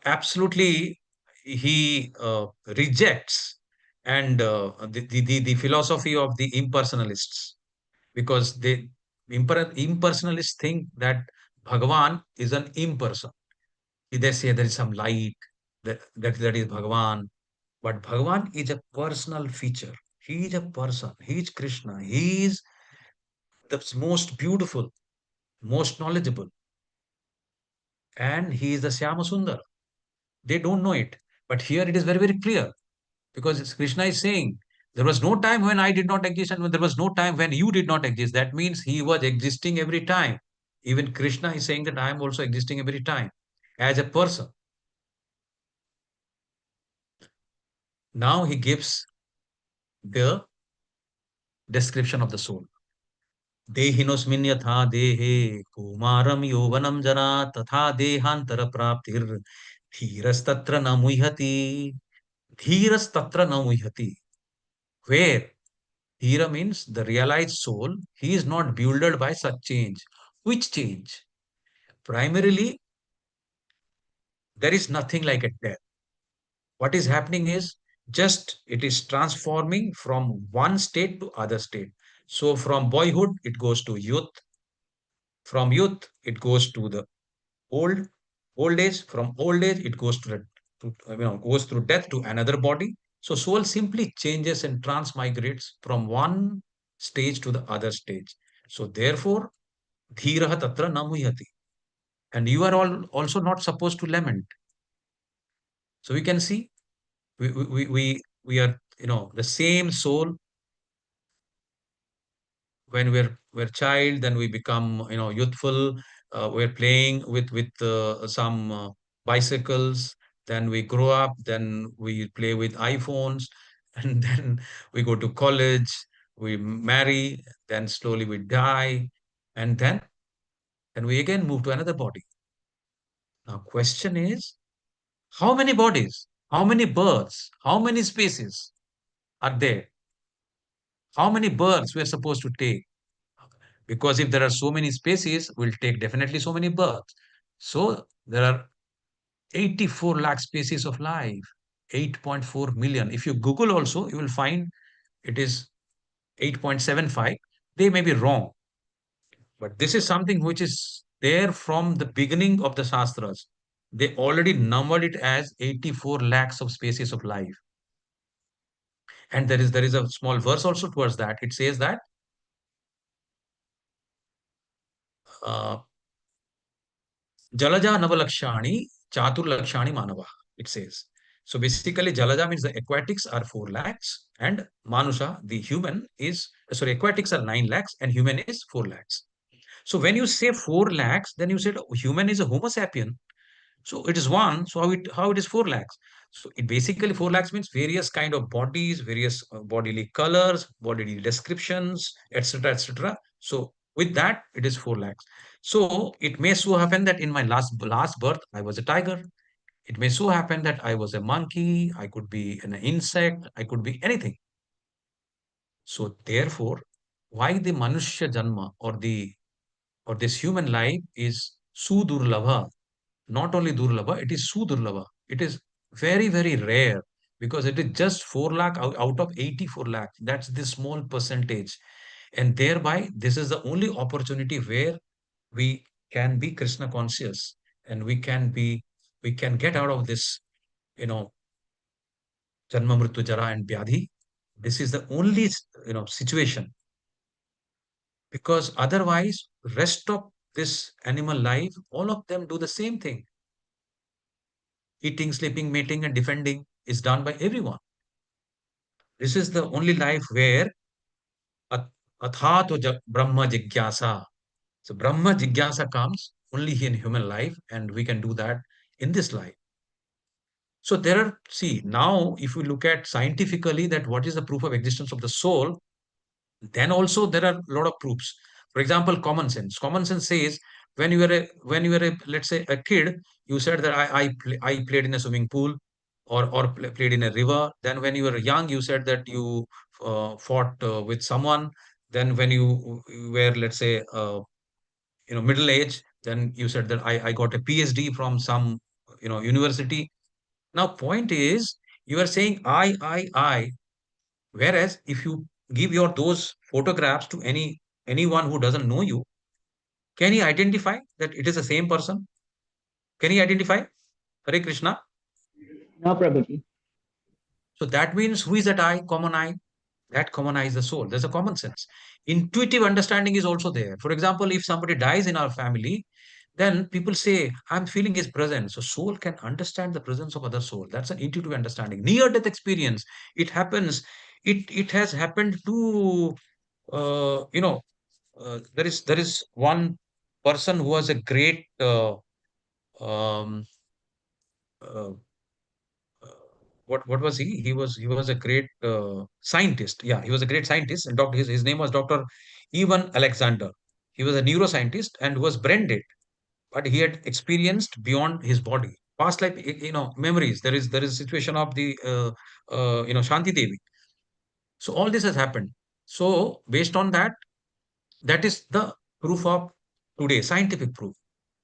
absolutely he rejects and the philosophy of the impersonalists, because impersonalists think that Bhagavan is an imperson. They say there is some light, that is Bhagavan. But Bhagavan is a personal feature. He is a person. He is Krishna. He is the most beautiful, most knowledgeable. And he is the Syama Sundar. They don't know it. But here it is very, very clear, because Krishna is saying, there was no time when I did not exist, and when there was no time when you did not exist. That means he was existing every time. Even Krishna is saying that I am also existing every time as a person. Now he gives the description of the soul. देहिनोऽस्मिन् यथा देहे कौमारं यौवनं जरा तथा देहान्तर प्राप्तिर धीरस्तत्र न मुह्यति. धीरस्तत्र न मुह्यति. Where Dhira means the realized soul, he is not bewildered by such change. Which change? Primarily, there is nothing like a death. What is happening is just it is transforming from one state to other state. So from boyhood, it goes to youth. From youth, it goes to the old old age. From old age, it goes goes through death to another body. So soul simply changes and transmigrates from one stage to the other stage. So therefore, dhiraha tatra namuyati. And you are all also not supposed to lament. So we can see we are, the same soul. When we're child, then we become, youthful. We're playing with some bicycles. Then we grow up. Then we play with iPhones, and then we go to college. We marry. Then slowly we die, and then we again move to another body. Now, question is, How many bodies? How many births? How many species are there? How many births we are supposed to take? Because if there are so many species, we'll take definitely so many births. So there are 84 lakh species of life, 8.4 million. If you Google also, you will find it is 8.75. They may be wrong, but this is something which is there from the beginning of the Shastras. They already numbered it as 84 lakhs of species of life. And there is a small verse also towards that. It says that uh, Jalaja Navalakshani Chaturlakshani Manava, it says. So basically, Jalaja means the aquatics are 4 lakhs and Manusha, the human, is, sorry, aquatics are 9 lakhs and human is 4 lakhs. So when you say 4 lakhs, then you said human is a Homo sapien. So it is one. So how it is 4 lakhs? So it basically 4 lakhs means various kind of bodies, various bodily colors, bodily descriptions, etc., etc. So with that, it is 4 lakhs. So it may so happen that in my last birth, I was a tiger. It may so happen that I was a monkey. I could be an insect. I could be anything. So therefore, why the Manushya Janma or this human life is Sudurlabha, not only Durlabha, it is Sudurlabha. It is very, very rare because it is just 4 lakh out of 84 lakh. That's the small percentage. And thereby, this is the only opportunity where we can be Krishna conscious and we can get out of this, you know, Janma Mrityu Jara and Vyadhi. This is the only, situation because otherwise, rest of this animal life, all of them do the same thing. Eating, sleeping, mating, and defending is done by everyone. This is the only life where athato Brahma Jigyasa. So Brahma Jigyasa comes only in human life, and we can do that in this life. So there are, see, now if we look at scientifically that what is the proof of existence of the soul, then also there are a lot of proofs. For example, common sense. Common sense says when you were a let's say a kid, you said that I played in a swimming pool or played in a river. Then when you were young, you said that you fought with someone. Then when you were let's say middle age, then you said that I got a PhD from some university. Now point is you are saying I. Whereas if you give your those photographs to anyone who doesn't know you, can he identify that it is the same person? Can he identify? Hare Krishna. No, Prabhuji. So that means who is that I? Common I. That common I is the soul. There's a common sense. Intuitive understanding is also there. For example, if somebody dies in our family, then people say, I'm feeling his presence. So soul can understand the presence of other soul. That's an intuitive understanding. Near death experience. It happens. It has happened to there is one person who was a great um, uh, what was he? He was a great scientist. Yeah, he was a great scientist, and his name was Dr. Ivan Alexander. He was a neuroscientist and was brain dead, but he had experienced beyond his body, past life, memories. There is a situation of the Shanti Devi. So all this has happened. So based on that, that is the proof of today, scientific proof.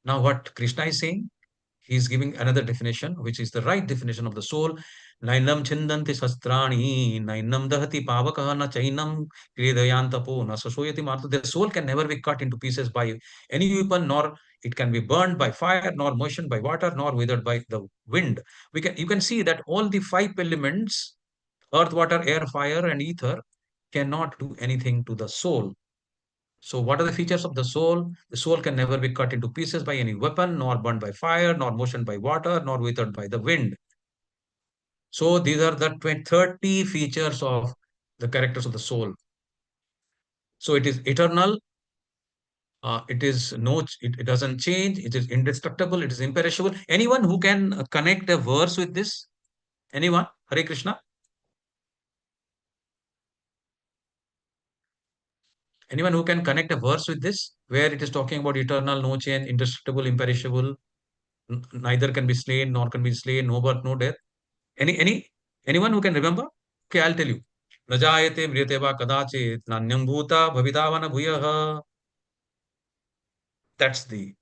Now, what Krishna is saying, he is giving another definition, which is the right definition of the soul. Nainam chindanti sastrani, nainam dahati pavakaha na chainam kridayantapo na sasoyati martha. The soul can never be cut into pieces by any weapon, nor it can be burned by fire, nor moistened by water, nor withered by the wind. You can see that all the 5 elements, earth, water, air, fire, and ether, cannot do anything to the soul. So, what are the features of the soul? The soul can never be cut into pieces by any weapon, nor burned by fire, nor motioned by water, nor withered by the wind. So, these are the 30 features of the characters of the soul. So, it is eternal. It doesn't change. It is indestructible. It is imperishable. Anyone who can connect a verse with this? Anyone? Hare Krishna. Anyone who can connect a verse with this, where it is talking about eternal, no change, indestructible, imperishable? Neither can be slain, nor can be slain, no birth, no death. Anyone who can remember? Okay, I'll tell you. Najayate mriyate va kadachit nanyam bhuta bhavitavana bhuyah. That's the.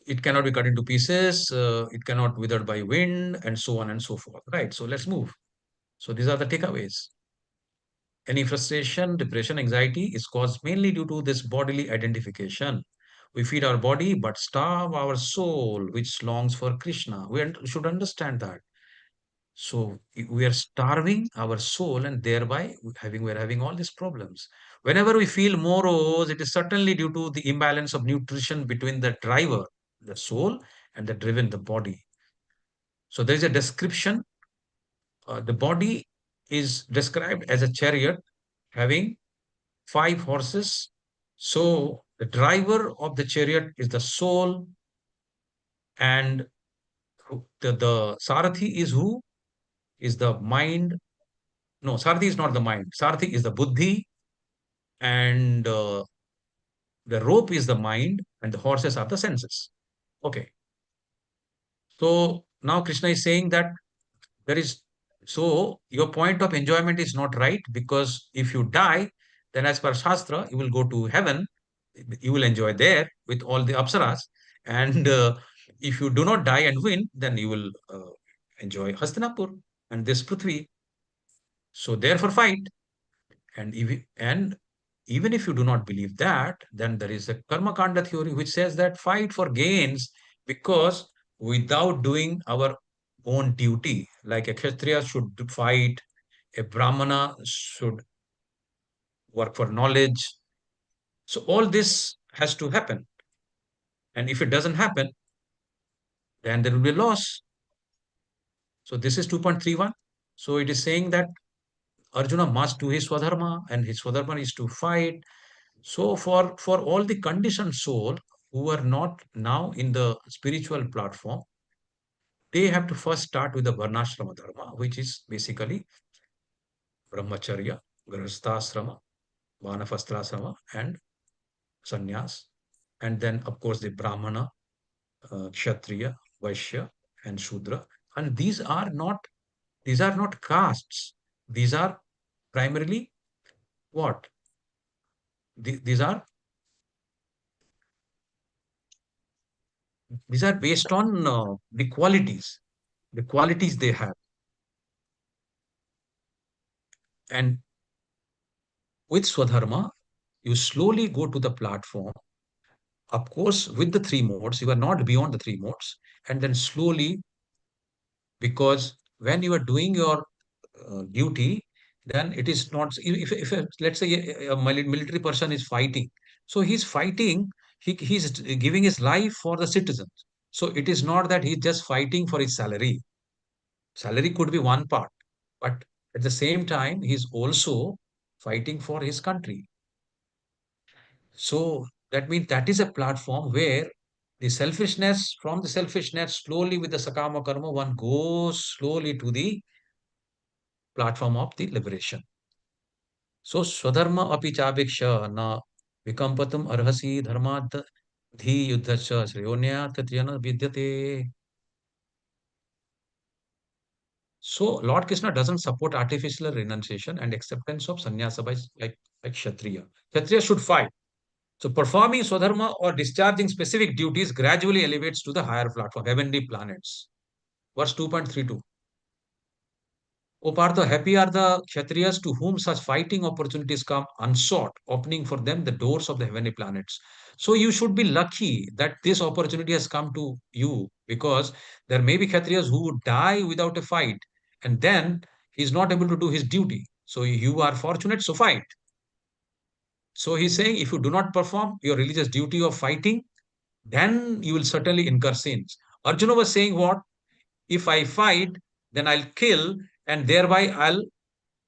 It cannot be cut into pieces. It cannot withered by wind, and so on and so forth. Right. So let's move. So these are the takeaways. Any frustration, depression, anxiety is caused mainly due to this bodily identification. We feed our body but starve our soul, which longs for Krishna. Should understand that. So we are starving our soul, and thereby we're having all these problems. Whenever we feel morose, it is certainly due to the imbalance of nutrition between the driver, the soul, and the driven, the body. So there is a description. The body is described as a chariot having 5 horses. So the driver of the chariot is the soul, and the Sarathi is who? Is the mind. No, Sarathi is not the mind. Sarathi is the buddhi, and the rope is the mind, and the horses are the senses. Okay. So now Krishna is saying that there is, so your point of enjoyment is not right, because if you die, then as per Shastra, you will go to heaven. You will enjoy there with all the apsaras. And if you do not die and win, then you will enjoy Hastinapur and this Prithvi. So therefore fight. And even if you do not believe that, then there is a Karma Kanda theory which says that fight for gains, because without doing our own duty, like a Kshatriya should fight, a Brahmana should work for knowledge. So all this has to happen. And if it doesn't happen, then there will be a loss. So this is 2.31. So it is saying that Arjuna must do his Swadharma, and his Swadharma is to fight. So for all the conditioned soul who are not now in the spiritual platform, they have to first start with the Varnashrama Dharma, which is basically Brahmacharya, Grihasthasrama, Vanapastrasrama, and Sannyas. And then, of course, the Brahmana, Kshatriya, Vaishya, and Shudra. And these are not castes. These are primarily what? These are based on the qualities they have. And with Swadharma, you slowly go to the platform. Of course, with the 3 modes, you are not beyond the 3 modes. And then slowly, because when you are doing your duty, then it is not, if let's say a military person is fighting, so he's fighting, he's giving his life for the citizens. So it is not that he's just fighting for his salary. Salary could be one part, but at the same time, he's also fighting for his country. So that means that is a platform where from the selfishness, slowly with the Sakama Karma, one goes slowly to the platform of the liberation. So Swadharma api chabeksha na vikampatum arhasi dharma dhi yuddhasya shreyonya tatriyana vidyate. So Lord Krishna doesn't support artificial renunciation and acceptance of sannyasa by like Kshatriya. Kshatriya should fight. So performing Swadharma or discharging specific duties gradually elevates to the higher platform, heavenly planets. Verse 2.32. O Partha, happy are the Kshatriyas to whom such fighting opportunities come unsought, opening for them the doors of the heavenly planets. So you should be lucky that this opportunity has come to you, because there may be Kshatriyas who would die without a fight, and then he's not able to do his duty. So you are fortunate, so fight. So he's saying, if you do not perform your religious duty of fighting, then you will certainly incur sins. Arjuna was saying what? If I fight, then I'll kill, and thereby I'll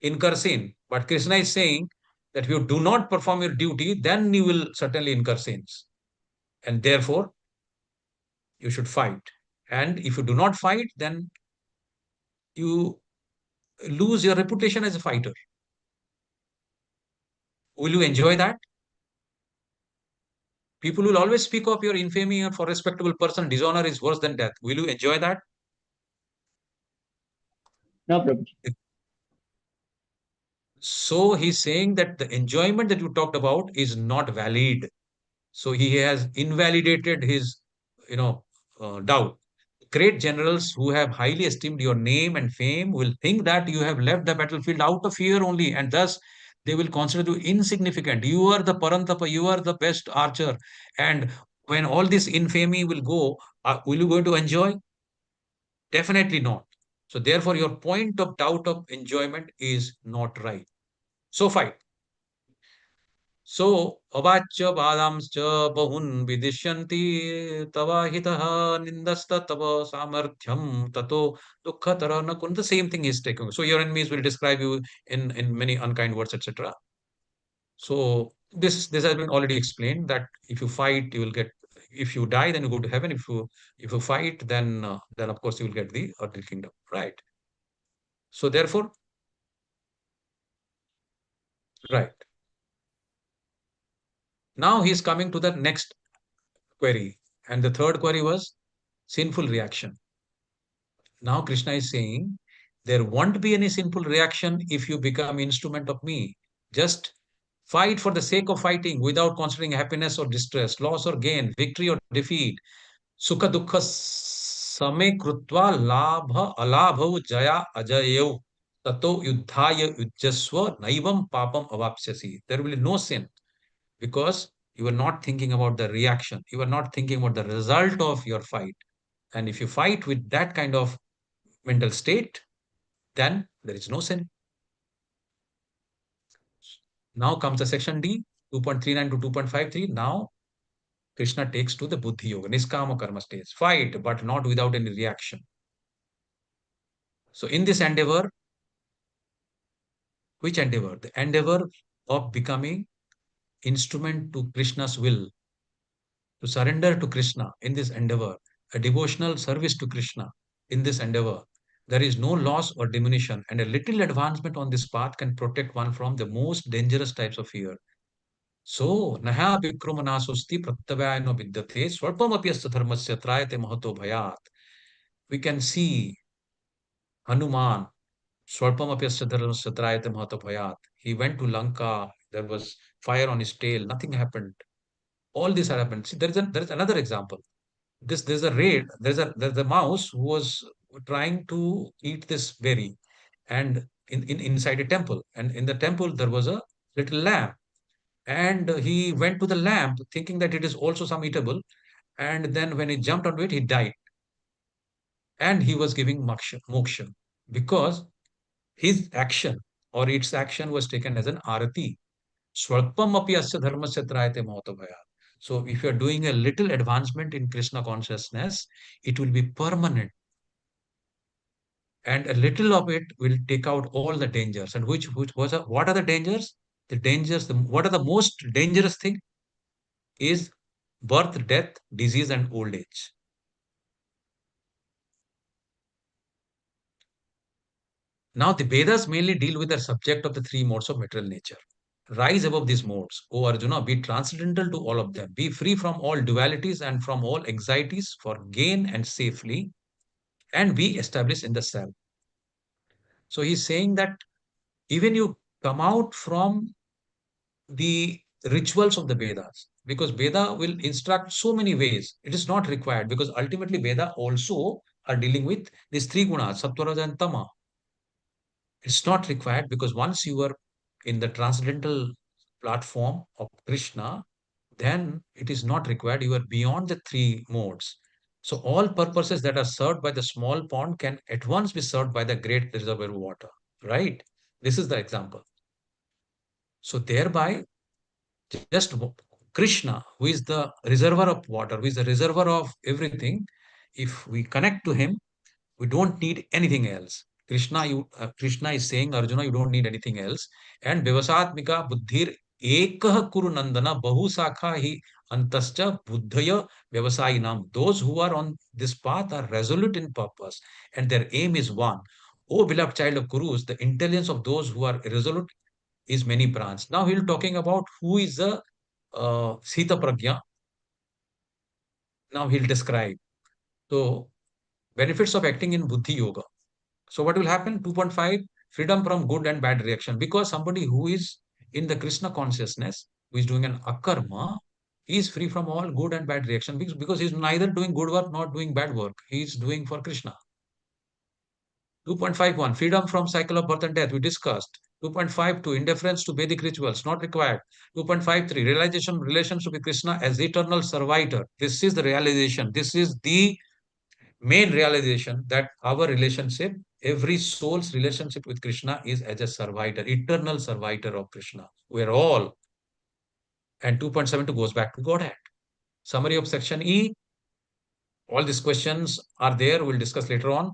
incur sin. But Krishna is saying that if you do not perform your duty, then you will certainly incur sins. And therefore, you should fight. And if you do not fight, then you lose your reputation as a fighter. Will you enjoy that? People will always speak of your infamy, and for a respectable person, dishonor is worse than death. Will you enjoy that? No, Prabhuji. So he's saying that the enjoyment that you talked about is not valid. So he has invalidated his, doubt. Great generals who have highly esteemed your name and fame will think that you have left the battlefield out of fear only, and thus they will consider you insignificant. You are the Parantapa, you are the best archer. And when all this infamy will go, will you going to enjoy? Definitely not. So therefore, your point of doubt of enjoyment is not right. So fight. So अवाच्य बालांश्च बहुन् विदिश्यन्ति तवाहितः निन्दस्ततव सामर्थ्यं ततो दुःखतर न kun. The same thing is taken. So your enemies will describe you in many unkind words, etc. So this has been already explained that if you fight, you will get. If you die, then you go to heaven. If you fight, then of course you will get the earthly kingdom, right? So therefore, right. Now he is coming to the next query. And the third query was sinful reaction. Now Krishna is saying, there won't be any sinful reaction if you become instrument of me. Just fight for the sake of fighting without considering happiness or distress, loss or gain, victory or defeat. Sukha dukkha same krutva labha alabhav jaya ajayev tato yuddhaya yujjasva naivam papam avapsyasi. There will be no sin because you are not thinking about the reaction. You are not thinking about the result of your fight. And if you fight with that kind of mental state, then there is no sin. Now comes the section D, 2.39 to 2.53. Now Krishna takes to the Buddhi Yoga, Niskama Karma stage. Fight, but not without any reaction. So in this endeavor, which endeavor? The endeavor of becoming instrument to Krishna's will, to surrender to Krishna in this endeavor, a devotional service to Krishna in this endeavor. There is no loss or diminution, and a little advancement on this path can protect one from the most dangerous types of fear. So, naha vikramanasosti pratyavayano vidyate swalpamapyasya dharmasya trayate mahato bhayat. We can see Hanuman, swalpamapyasya dharmasya trayate mahato bhayat. He went to Lanka, there was fire on his tail, nothing happened. All this had happened. See, there is another example. There's a mouse who was trying to eat this berry, and inside a temple, and in the temple there was a little lamb, and he went to the lamb thinking that it is also some eatable, and then when he jumped onto it, he died, and he was giving moksha because his action or its action was taken as an arati. Swalpam api asya dharmasya trayate mahatabhaya. So if you are doing a little advancement in Krishna consciousness, it will be permanent. And a little of it will take out all the dangers. And what are the dangers? The dangers, what are the most dangerous thing is birth, death, disease, and old age. Now the Vedas mainly deal with the subject of the three modes of material nature. Rise above these modes, O Arjuna, be transcendental to all of them. Be free from all dualities and from all anxieties for gain and safely, and be established in the self. So he's saying that even you come out from the rituals of the Vedas, because Veda will instruct so many ways. It is not required because ultimately Veda also are dealing with these three gunas, Sattva, Raja, and Tama. It's not required because once you are in the transcendental platform of Krishna, then it is not required. You are beyond the three modes. So all purposes that are served by the small pond can at once be served by the great reservoir water, right? This is the example. So thereby, just Krishna, who is the reservoir of water, who is the reservoir of everything, if we connect to him, we don't need anything else. Krishna is saying, Arjuna, you don't need anything else. And Vyavasatmika buddhir ekah kuru nandana bahu sakha hi antascha buddhaya vyavasayinam. Those who are on this path are resolute in purpose and their aim is one. O beloved child of Kurus, the intelligence of those who are resolute is many branches. Now he'll talking about who is the Sita Pragya. Now he'll describe. So, benefits of acting in Buddhi Yoga. So what will happen? 2.5, freedom from good and bad reaction. Because somebody who is in the Krishna consciousness, who is doing an akarma, is free from all good and bad reaction because he's neither doing good work nor doing bad work. He's doing for Krishna. 2.51, freedom from cycle of birth and death, we discussed. 2.52, indifference to Vedic rituals, not required. 2.53, realization relationship with Krishna as eternal servitor. This is the realization. This is the main realization that our relationship, every soul's relationship with Krishna is as a servitor, eternal servitor of Krishna. We're all. And 2.72 goes back to Godhead. Summary of section E. All these questions are there. We'll discuss later on.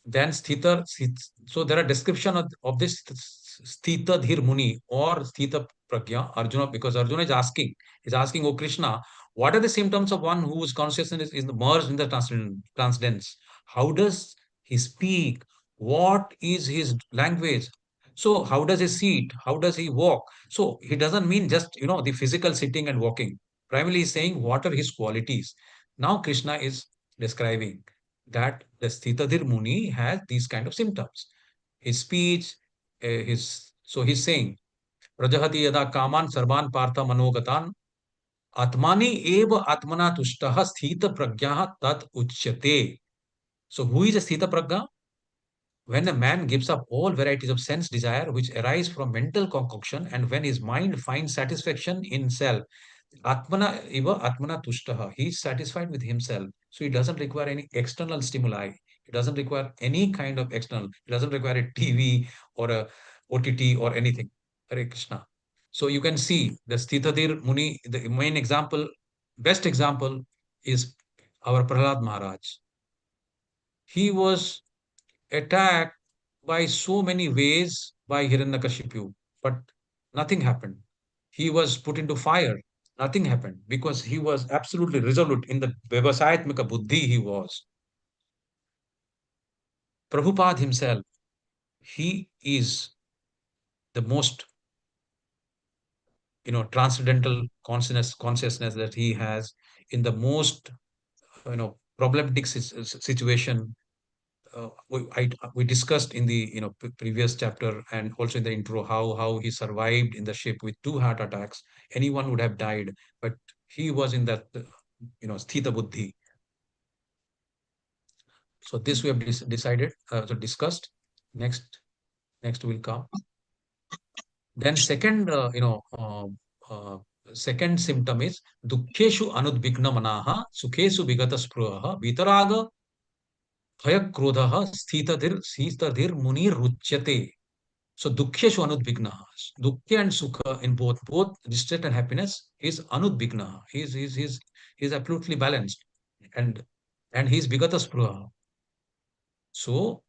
Then Sthita, so there are description of this Sthita Dhir Muni or Sthita Pragya, Arjuna, because Arjuna is asking, oh Krishna, what are the symptoms of one whose consciousness is merged in the transcendence? How does he speak? What is his language? So how does he sit? How does he walk? So he doesn't mean just, the physical sitting and walking. Primarily he's saying what are his qualities. Now Krishna is describing that the Sthitadhir Muni has these kind of symptoms. His speech, so he's saying, Prajahati yada kaman sarvan partha manogatan atmani eva atmana tushtaha sthita pragyaha tat uchyate. So who is a sthita pragya? When a man gives up all varieties of sense desire which arise from mental concoction, and when his mind finds satisfaction in self, Atmana eva Atmana tushtaha. He is satisfied with himself. So he doesn't require any external stimuli. He doesn't require any kind of external. He doesn't require a TV or a OTT or anything. Hare Krishna. So you can see the Sthitadir Muni, the main example, best example is our Prahlad Maharaj. He was attacked by so many ways by Hiranyakashipu, but nothing happened. He was put into fire. Nothing happened because he was absolutely resolute in the Vyavasayatmika Buddhi he was. Prabhupada himself, he is the most, transcendental consciousness that he has in the most, problematic situation. We discussed in the previous chapter and also in the intro how he survived in the ship with 2 heart attacks. Anyone would have died, but he was in that sthita buddhi. So this we have decided, discussed. Next will come. Then second, second symptom is dukkheshu anudvigna manaha sukhesu vigata spruha vitaraga bhayakrodha sthitadir munir ruchyate. So dukkheshu anudvigna, dukkha and sukha in both distress and happiness is anudvigna. He's absolutely balanced, and he's vigata spruha. So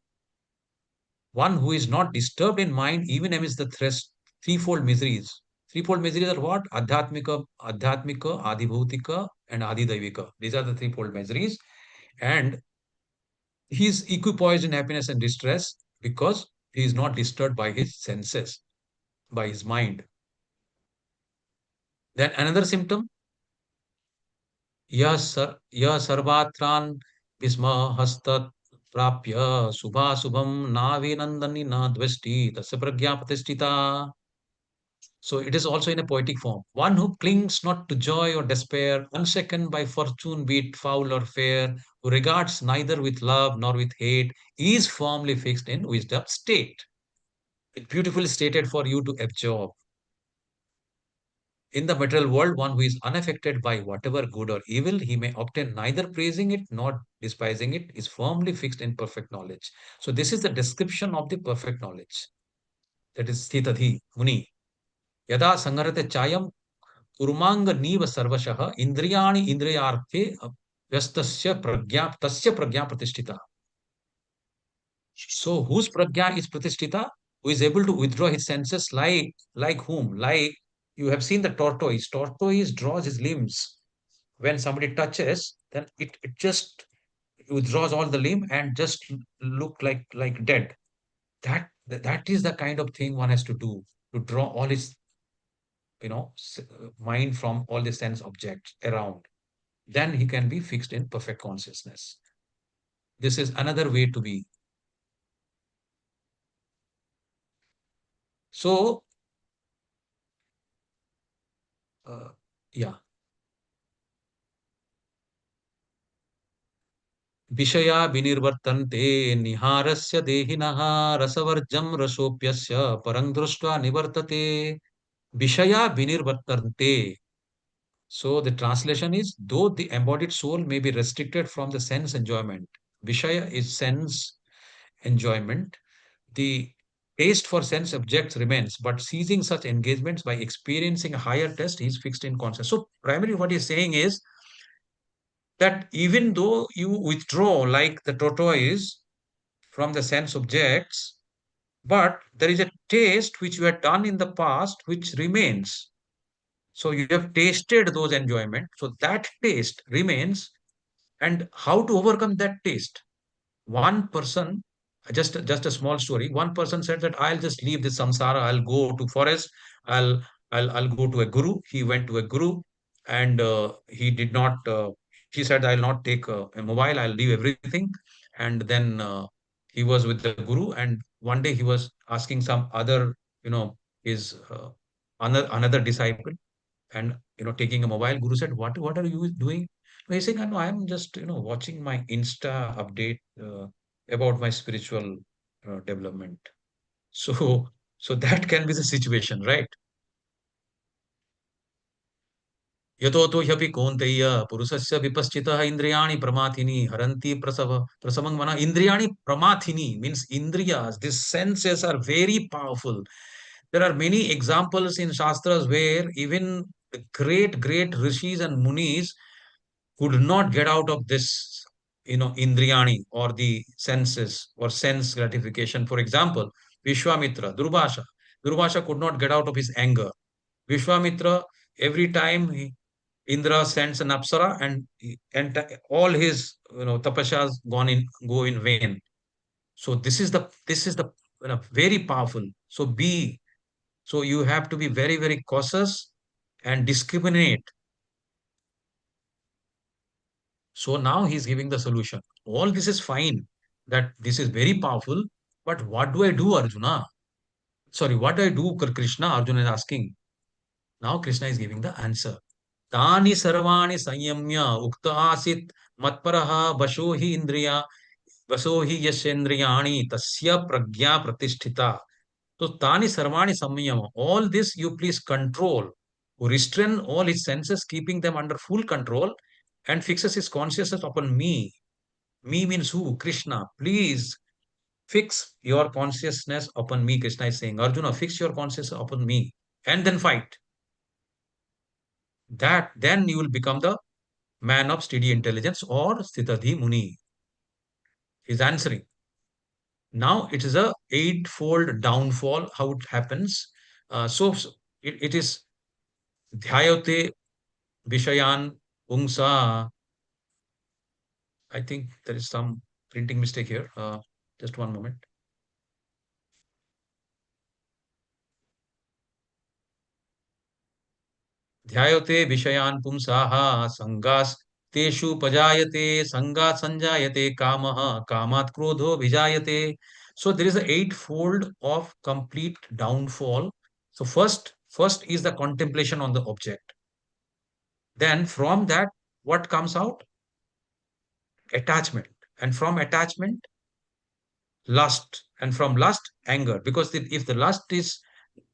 one who is not disturbed in mind even amidst the threefold miseries. Threefold miseries are what? Adhyatmika, Adibhutika, and Adidaivika. These are the threefold miseries. And he is equipoised in happiness and distress because he is not disturbed by his senses, by his mind. Then another symptom, yah sarvatran visma hastat prapya subha subham navinandani na dvesti tasya pragya pratisthita. So it is also in a poetic form. One who clings not to joy or despair, unshaken by fortune, be it foul or fair, who regards neither with love nor with hate, is firmly fixed in wisdom state. It's beautifully stated for you to absorb. In the material world, one who is unaffected by whatever good or evil, he may obtain neither praising it nor despising it, is firmly fixed in perfect knowledge. So this is the description of the perfect knowledge. That is Sthitadhi Muni. Yada sangarate chayam kurmanga niva sarvashah indriyani indriyarthe vyastasya tasya pragya pratishtita. So whose pragya is pratishtita? Who is able to withdraw his senses like whom? Like you have seen the tortoise. Tortoise draws his limbs. When somebody touches, then it just withdraws all the limb and just look like dead. That is the kind of thing one has to do, to draw all his mind from all the sense objects around. Then he can be fixed in perfect consciousness. This is another way to be. So, yeah. विषया विनिर्वर्तन्ते निहारस्य देहिनः रसवर्जं रसोऽप्यस्य परं दृष्ट्वा निवर्तते विषया विनिर्वर्तन्ते. So the translation is, though the embodied soul may be restricted from the sense enjoyment, Vishaya is sense enjoyment, the taste for sense objects remains, but ceasing such engagements by experiencing a higher test, he is fixed in consciousness. So primarily what he's saying is that even though you withdraw like the tortoise from the sense objects, but there is a taste which you had done in the past which remains. So you have tasted those enjoyment. So that taste remains. And how to overcome that taste? One person, just a small story. One person said that I'll just leave this samsara. I'll go to forest. I'll I'll go to a guru. He went to a guru, and he did not. He said, I'll not take a mobile. I'll leave everything. And then he was with the guru. And one day he was asking some other, his another disciple, and taking a mobile. Guru said, what are you doing? He's saying, no, I'm just watching my Insta update about my spiritual development. So that can be the situation, right? यतो तो ह्यपि कौन्तेय पुरुषस्य विपश्चितः इंद्रियाणि प्रमाथिनी हरन्ति प्रसवं mana. Indriyani pramathini means indriyas. These senses are very powerful. There are many examples in Shastras where even the great rishis and munis could not get out of this, indriyani or the senses or sense gratification. For example, Vishwamitra, Durvasha could not get out of his anger. Vishwamitra, every time Indra sends an apsara, and all his tapasas go in vain. So this is the very powerful. So you have to be very cautious and discriminate. So now he's giving the solution. All this is fine, that this is very powerful, but what do I do, Arjuna? Sorry, what do I do, Krishna? Arjuna is asking. Now Krishna is giving the answer. तानि सर्वाणि संयम्य उक्त आसीत् मत्परः वशो हि इंद्रिया वशो हि यशेन्द्रियाणि तस्य प्रज्ञा प्रतिष्ठिता. So तानि सर्वाणि संयम, all this you please control, restrain all his senses, keeping them under full control, and fixes his consciousness upon me. Me means who? Krishna. Please fix your consciousness upon me. Krishna is saying, Arjuna, fix your consciousness upon me, and then fight. That then you will become the man of steady intelligence, or Sthitadhi Muni. He's answering. Now it is a eightfold downfall. How it happens? So it is Dhyayate Vishayan Pungsa. I think there is some printing mistake here. Just one moment. Dhyayate Vishayan Pumsaha Sangas Teshu Pajayate Sanga Sanjayate Kamaha Kamat Krodho Vijayate. So there is an eightfold of complete downfall. So first is the contemplation on the object. Then from that, what comes out? Attachment. And from attachment, lust. And from lust, anger. Because if the lust is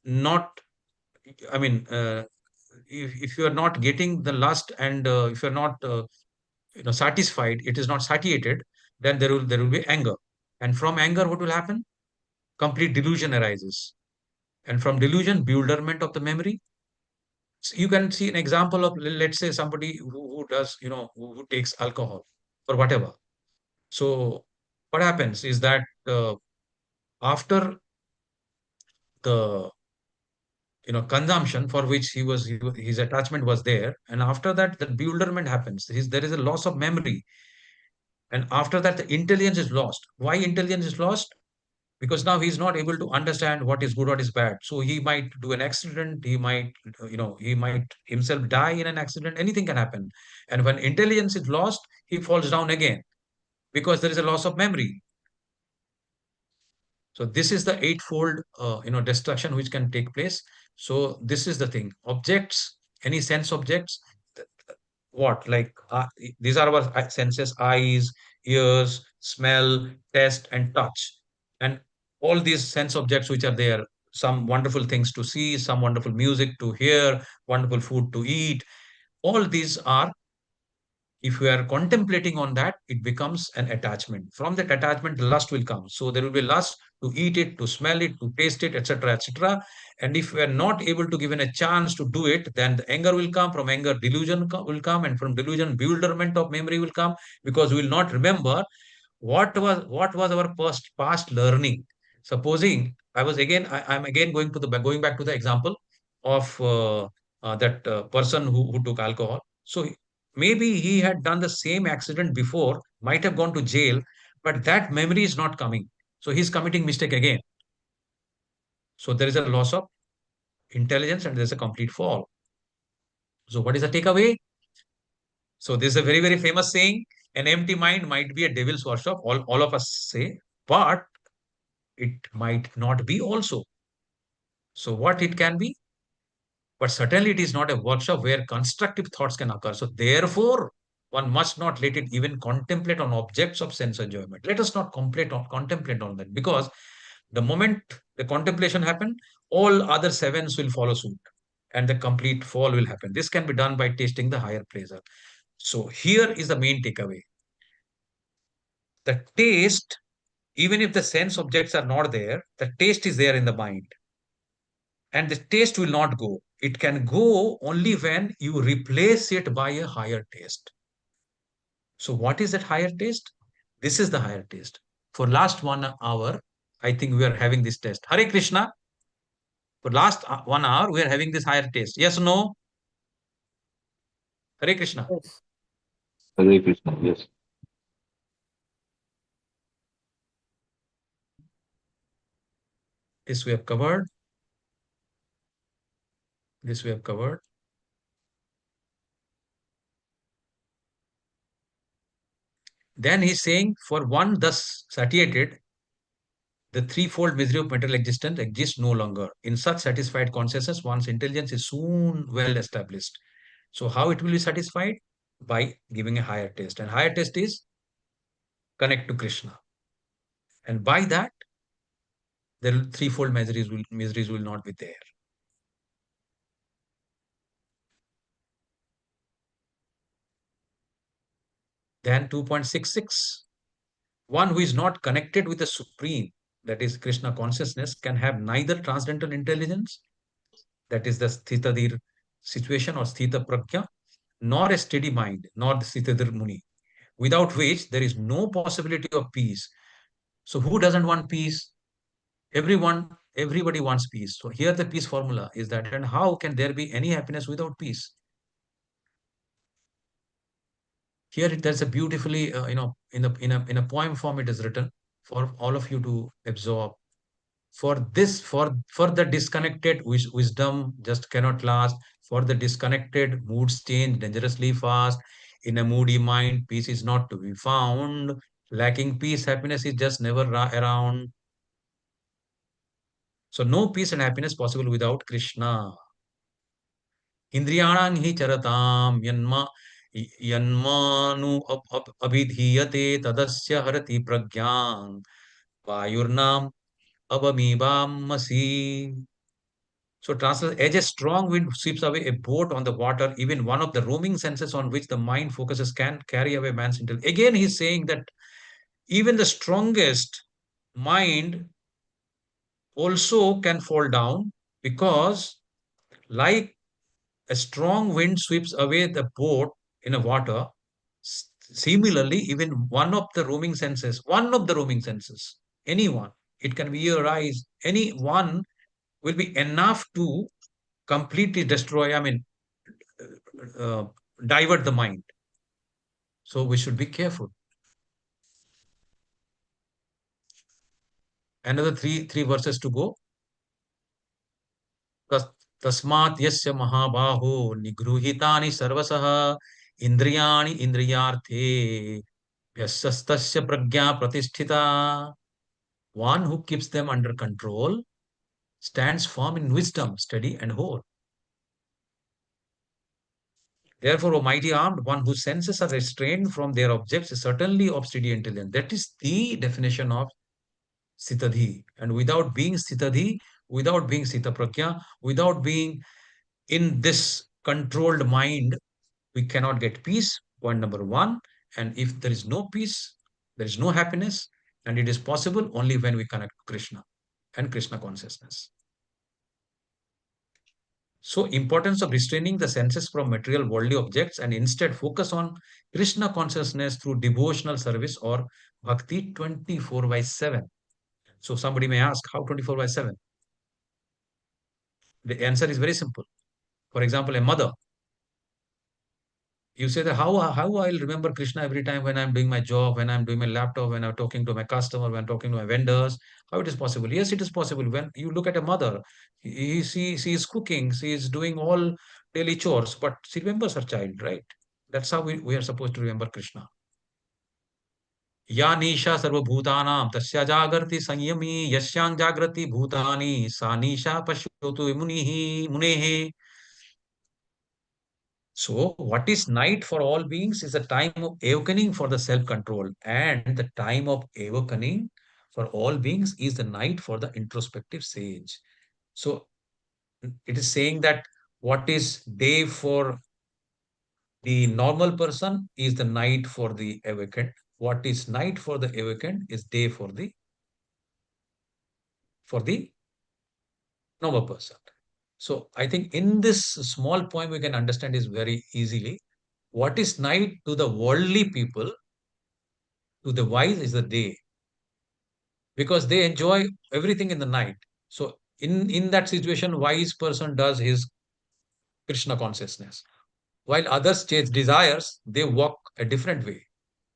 not, I mean, if you are not getting the lust, and if you are not satisfied, it is not satiated, then there will be anger. And from anger, what will happen? Complete delusion arises. And from delusion, bewilderment of the memory. So you can see an example of, let's say, somebody who does, who takes alcohol or whatever. So what happens is that after the consumption for which his attachment was there, and after that the bewilderment happens. There is a loss of memory, and after that the intelligence is lost. Why intelligence is lost? because now he's not able to understand what is good, what is bad. So he might do an accident, he might, he might himself die in an accident, anything can happen. And when intelligence is lost, he falls down again because there is a loss of memory. So this is the eightfold, destruction which can take place. So this is the thing. Objects, any sense objects, what like these are our senses: eyes, ears, smell, taste, and touch. And all these sense objects which are there, some wonderful things to see, some wonderful music to hear, wonderful food to eat, all these are, if we are contemplating on that, it becomes an attachment. From that attachment, lust will come. So there will be lust to eat it, to smell it, to taste it, etc., etc. And if we are not able to given a chance to do it, then the anger will come. From anger, delusion will come, and from delusion, bewilderment of memory will come, because we will not remember what was our past learning. Supposing I'm again going back to the example of that person who took alcohol. So maybe he had done the same accident before, might have gone to jail, but that memory is not coming. So he's committing mistake again. So there is a loss of intelligence and there's a complete fall. So what is the takeaway? So this is a very, very famous saying: an empty mind might be a devil's workshop. All of us say, but it might not be also. So what it can be? But certainly it is not a workshop where constructive thoughts can occur. So therefore, one must not let it even contemplate on objects of sense enjoyment. Let us not contemplate on that, because the moment the contemplation happen, all other sevens will follow suit and the complete fall will happen. This can be done by tasting the higher pleasure. So here is the main takeaway. The taste, even if the sense objects are not there, the taste is there in the mind. And the taste will not go. It can go only when you replace it by a higher taste. So what is that higher taste? This is the higher taste. For last 1 hour, I think we are having this test. Hare Krishna. For last 1 hour, we are having this higher taste. Yes or no? Hare Krishna. Yes. Hare Krishna, yes. This we have covered. This we have covered. Then he's saying, for one thus satiated, the threefold misery of material existence exists no longer. In such satisfied consciousness, one's intelligence is soon well established. So how it will be satisfied? By giving a higher taste. And higher taste is connect to Krishna. And by that, the threefold miseries will not be there. Then 2.66. One who is not connected with the Supreme, that is Krishna consciousness, can have neither transcendental intelligence, that is the Sthitadir situation or Sthita Prajna, nor a steady mind, nor the Sthitadir Muni, without which there is no possibility of peace. So who doesn't want peace? Everybody wants peace. So here the peace formula is that, and how can there be any happiness without peace? Here there's a beautifully, in a poem form it is written for all of you to absorb. For the disconnected, wisdom just cannot last. For the disconnected, moods change dangerously fast. In a moody mind, peace is not to be found. Lacking peace, happiness is just never around. So no peace and happiness possible without Krishna. Indriyanang hi charatam yanmanu abhidhiyate tadasya harati pragyang vayurnam abamibamasi. So translate, as a strong wind sweeps away a boat on the water, even one of the roaming senses on which the mind focuses can carry away man's intellect. Again, he's saying that even the strongest mind also can fall down, because like a strong wind sweeps away the boat in a water, similarly, even one of the roaming senses, anyone, it can be your eyes, any one will be enough to completely destroy, uh, divert the mind. So we should be careful. Another three verses to go. Tasmat yasya mahabaho nigruhitani sarvasaha indriyani indriyarthe yasastasya pragya pratisthita. One who keeps them under control stands firm in wisdom, steady and whole. Therefore, O mighty armed, one whose senses are restrained from their objects is certainly obstinate intelligent. That is the definition of Sitadhi. And without being Sitadhi, without being Sitapragya, without being in this controlled mind, we cannot get peace. Point number one. And if there is no peace, there is no happiness, and it is possible only when we connect to Krishna and Krishna consciousness. So, importance of restraining the senses from material worldly objects and instead focus on Krishna consciousness through devotional service or bhakti 24/7. So, somebody may ask, how 24/7? The answer is very simple. For example, a mother, you say that how I'll remember Krishna every time when I'm doing my job, when I'm doing my laptop, when I'm talking to my customer, when I'm talking to my vendors. How it is possible? Yes, it is possible. When you look at a mother, she is cooking, she is doing all daily chores, but she remembers her child, right? That's how we are supposed to remember Krishna. Ya nisha sarvabhutanam tasya jagrati sanyami yasyang jagrati bhutani sa nisha pashyotu munehe. So, what is night for all beings is a time of awakening for the self-control, and the time of awakening for all beings is the night for the introspective sage. So, it is saying that what is day for the normal person is the night for the awakened. What is night for the awakened is day for the normal person. So, I think in this small point we can understand is very easily. What is night to the worldly people, to the wise is the day, because they enjoy everything in the night. So in that situation, wise person does his Krishna consciousness, while others chase desires. They walk a different way.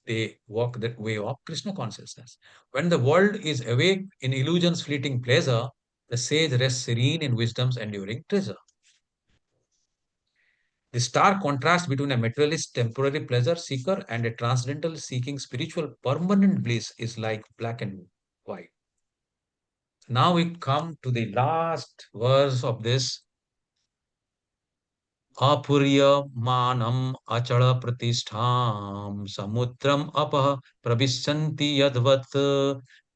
They walk that way of Krishna consciousness. When the world is awake in illusion's fleeting pleasure, the sage rests serene in wisdom's enduring treasure. The stark contrast between a materialist temporary pleasure seeker and a transcendental seeking spiritual permanent bliss is like black and white. Now we come to the last verse of this. Apurya manam achala pratishtham samudram apah pravishanti yadvat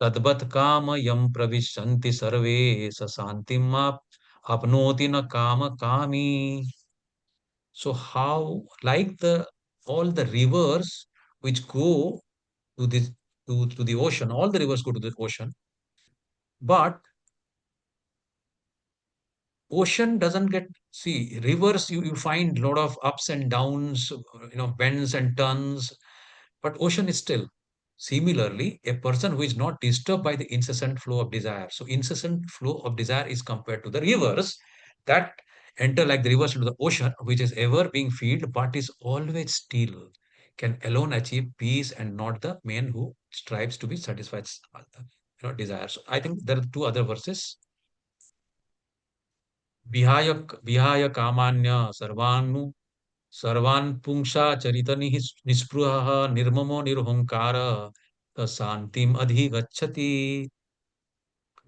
tadvat kama yam pravishanti sarve sasantim apnoti na kama kami. So how, like all the rivers which go to the ocean, all the rivers go to the ocean, but ocean doesn't get, see, rivers, you find a lot of ups and downs, bends and turns, but ocean is still. Similarly, a person who is not disturbed by the incessant flow of desire. So incessant flow of desire is compared to the rivers that enter like the rivers into the ocean, which is ever being filled, but is always still, can alone achieve peace and not the man who strives to be satisfied, desires. So I think there are two other verses. विहाय कामान्य सर्वान् पुंसा चरित निस्पृहः निर्ममो निर्हंकार शांतिम अधिगच्छति.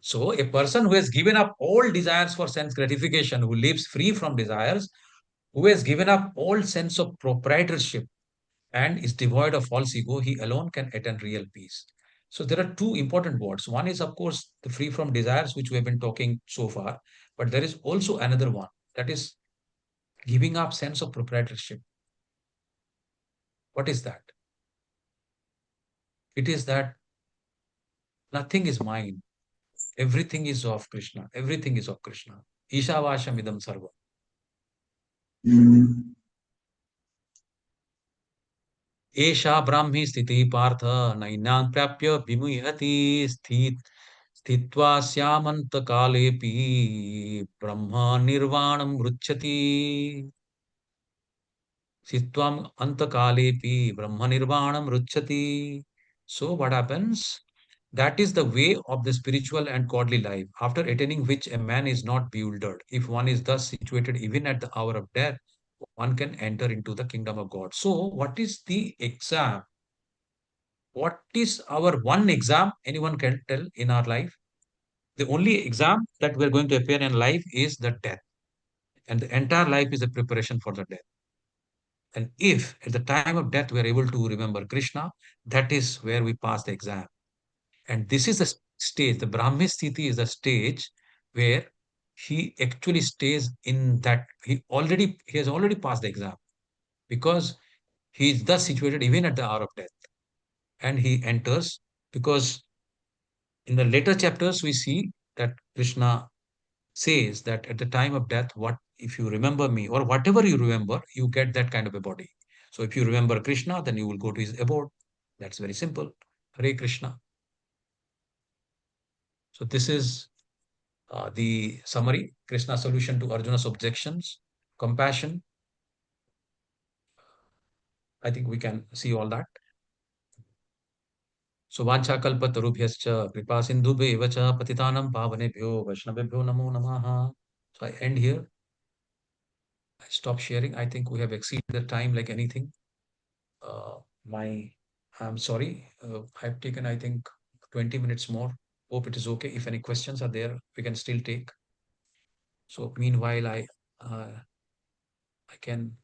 So a person who has given up all desires for sense gratification, who lives free from desires, who has given up all sense of proprietorship and is devoid of false ego, he alone can attain real peace. So there are two important words. One is, of course, the free from desires, which we have been talking so far, but there is also another one, that is giving up sense of proprietorship. What is that? It is that nothing is mine. Everything is of Krishna. Everything is of Krishna. Ishavasham idam sarva. Esha brahmi sthiti partha nainam prapya vimuhyati sthitva syamanta kalepi brahma nirvanam ruchyati. Sthitvam anta kalepi brahma nirvanam ruchyati. So what happens? That is the way of the spiritual and godly life, after attaining which a man is not bewildered. If one is thus situated even at the hour of death, one can enter into the kingdom of God. So, what is the exam? What is our one exam anyone can tell in our life? The only exam that we're going to appear in life is the death. And the entire life is a preparation for the death. And if at the time of death we are able to remember Krishna, that is where we pass the exam. And this is the stage, the Brahmi Sthiti is the stage where he actually stays in that. He has already passed the exam because he is thus situated even at the hour of death. And he enters because in the later chapters we see that Krishna says that at the time of death, what if you remember me or whatever you remember, you get that kind of a body. So if you remember Krishna, then you will go to his abode. That's very simple. Hare Krishna. So this is the summary. Krishna's solution to Arjuna's objections, compassion. I think we can see all that. So vancha kalpatarubhyascha kripa sindhubheva cha patitanam pavanebhyo vaishnavebhyo namo namaha. So I end here. I stop sharing. I think we have exceeded the time like anything. Uh, I'm sorry. I've taken, I think, 20 minutes more. Hope it is okay. If any questions are there, we can still take. So meanwhile, I can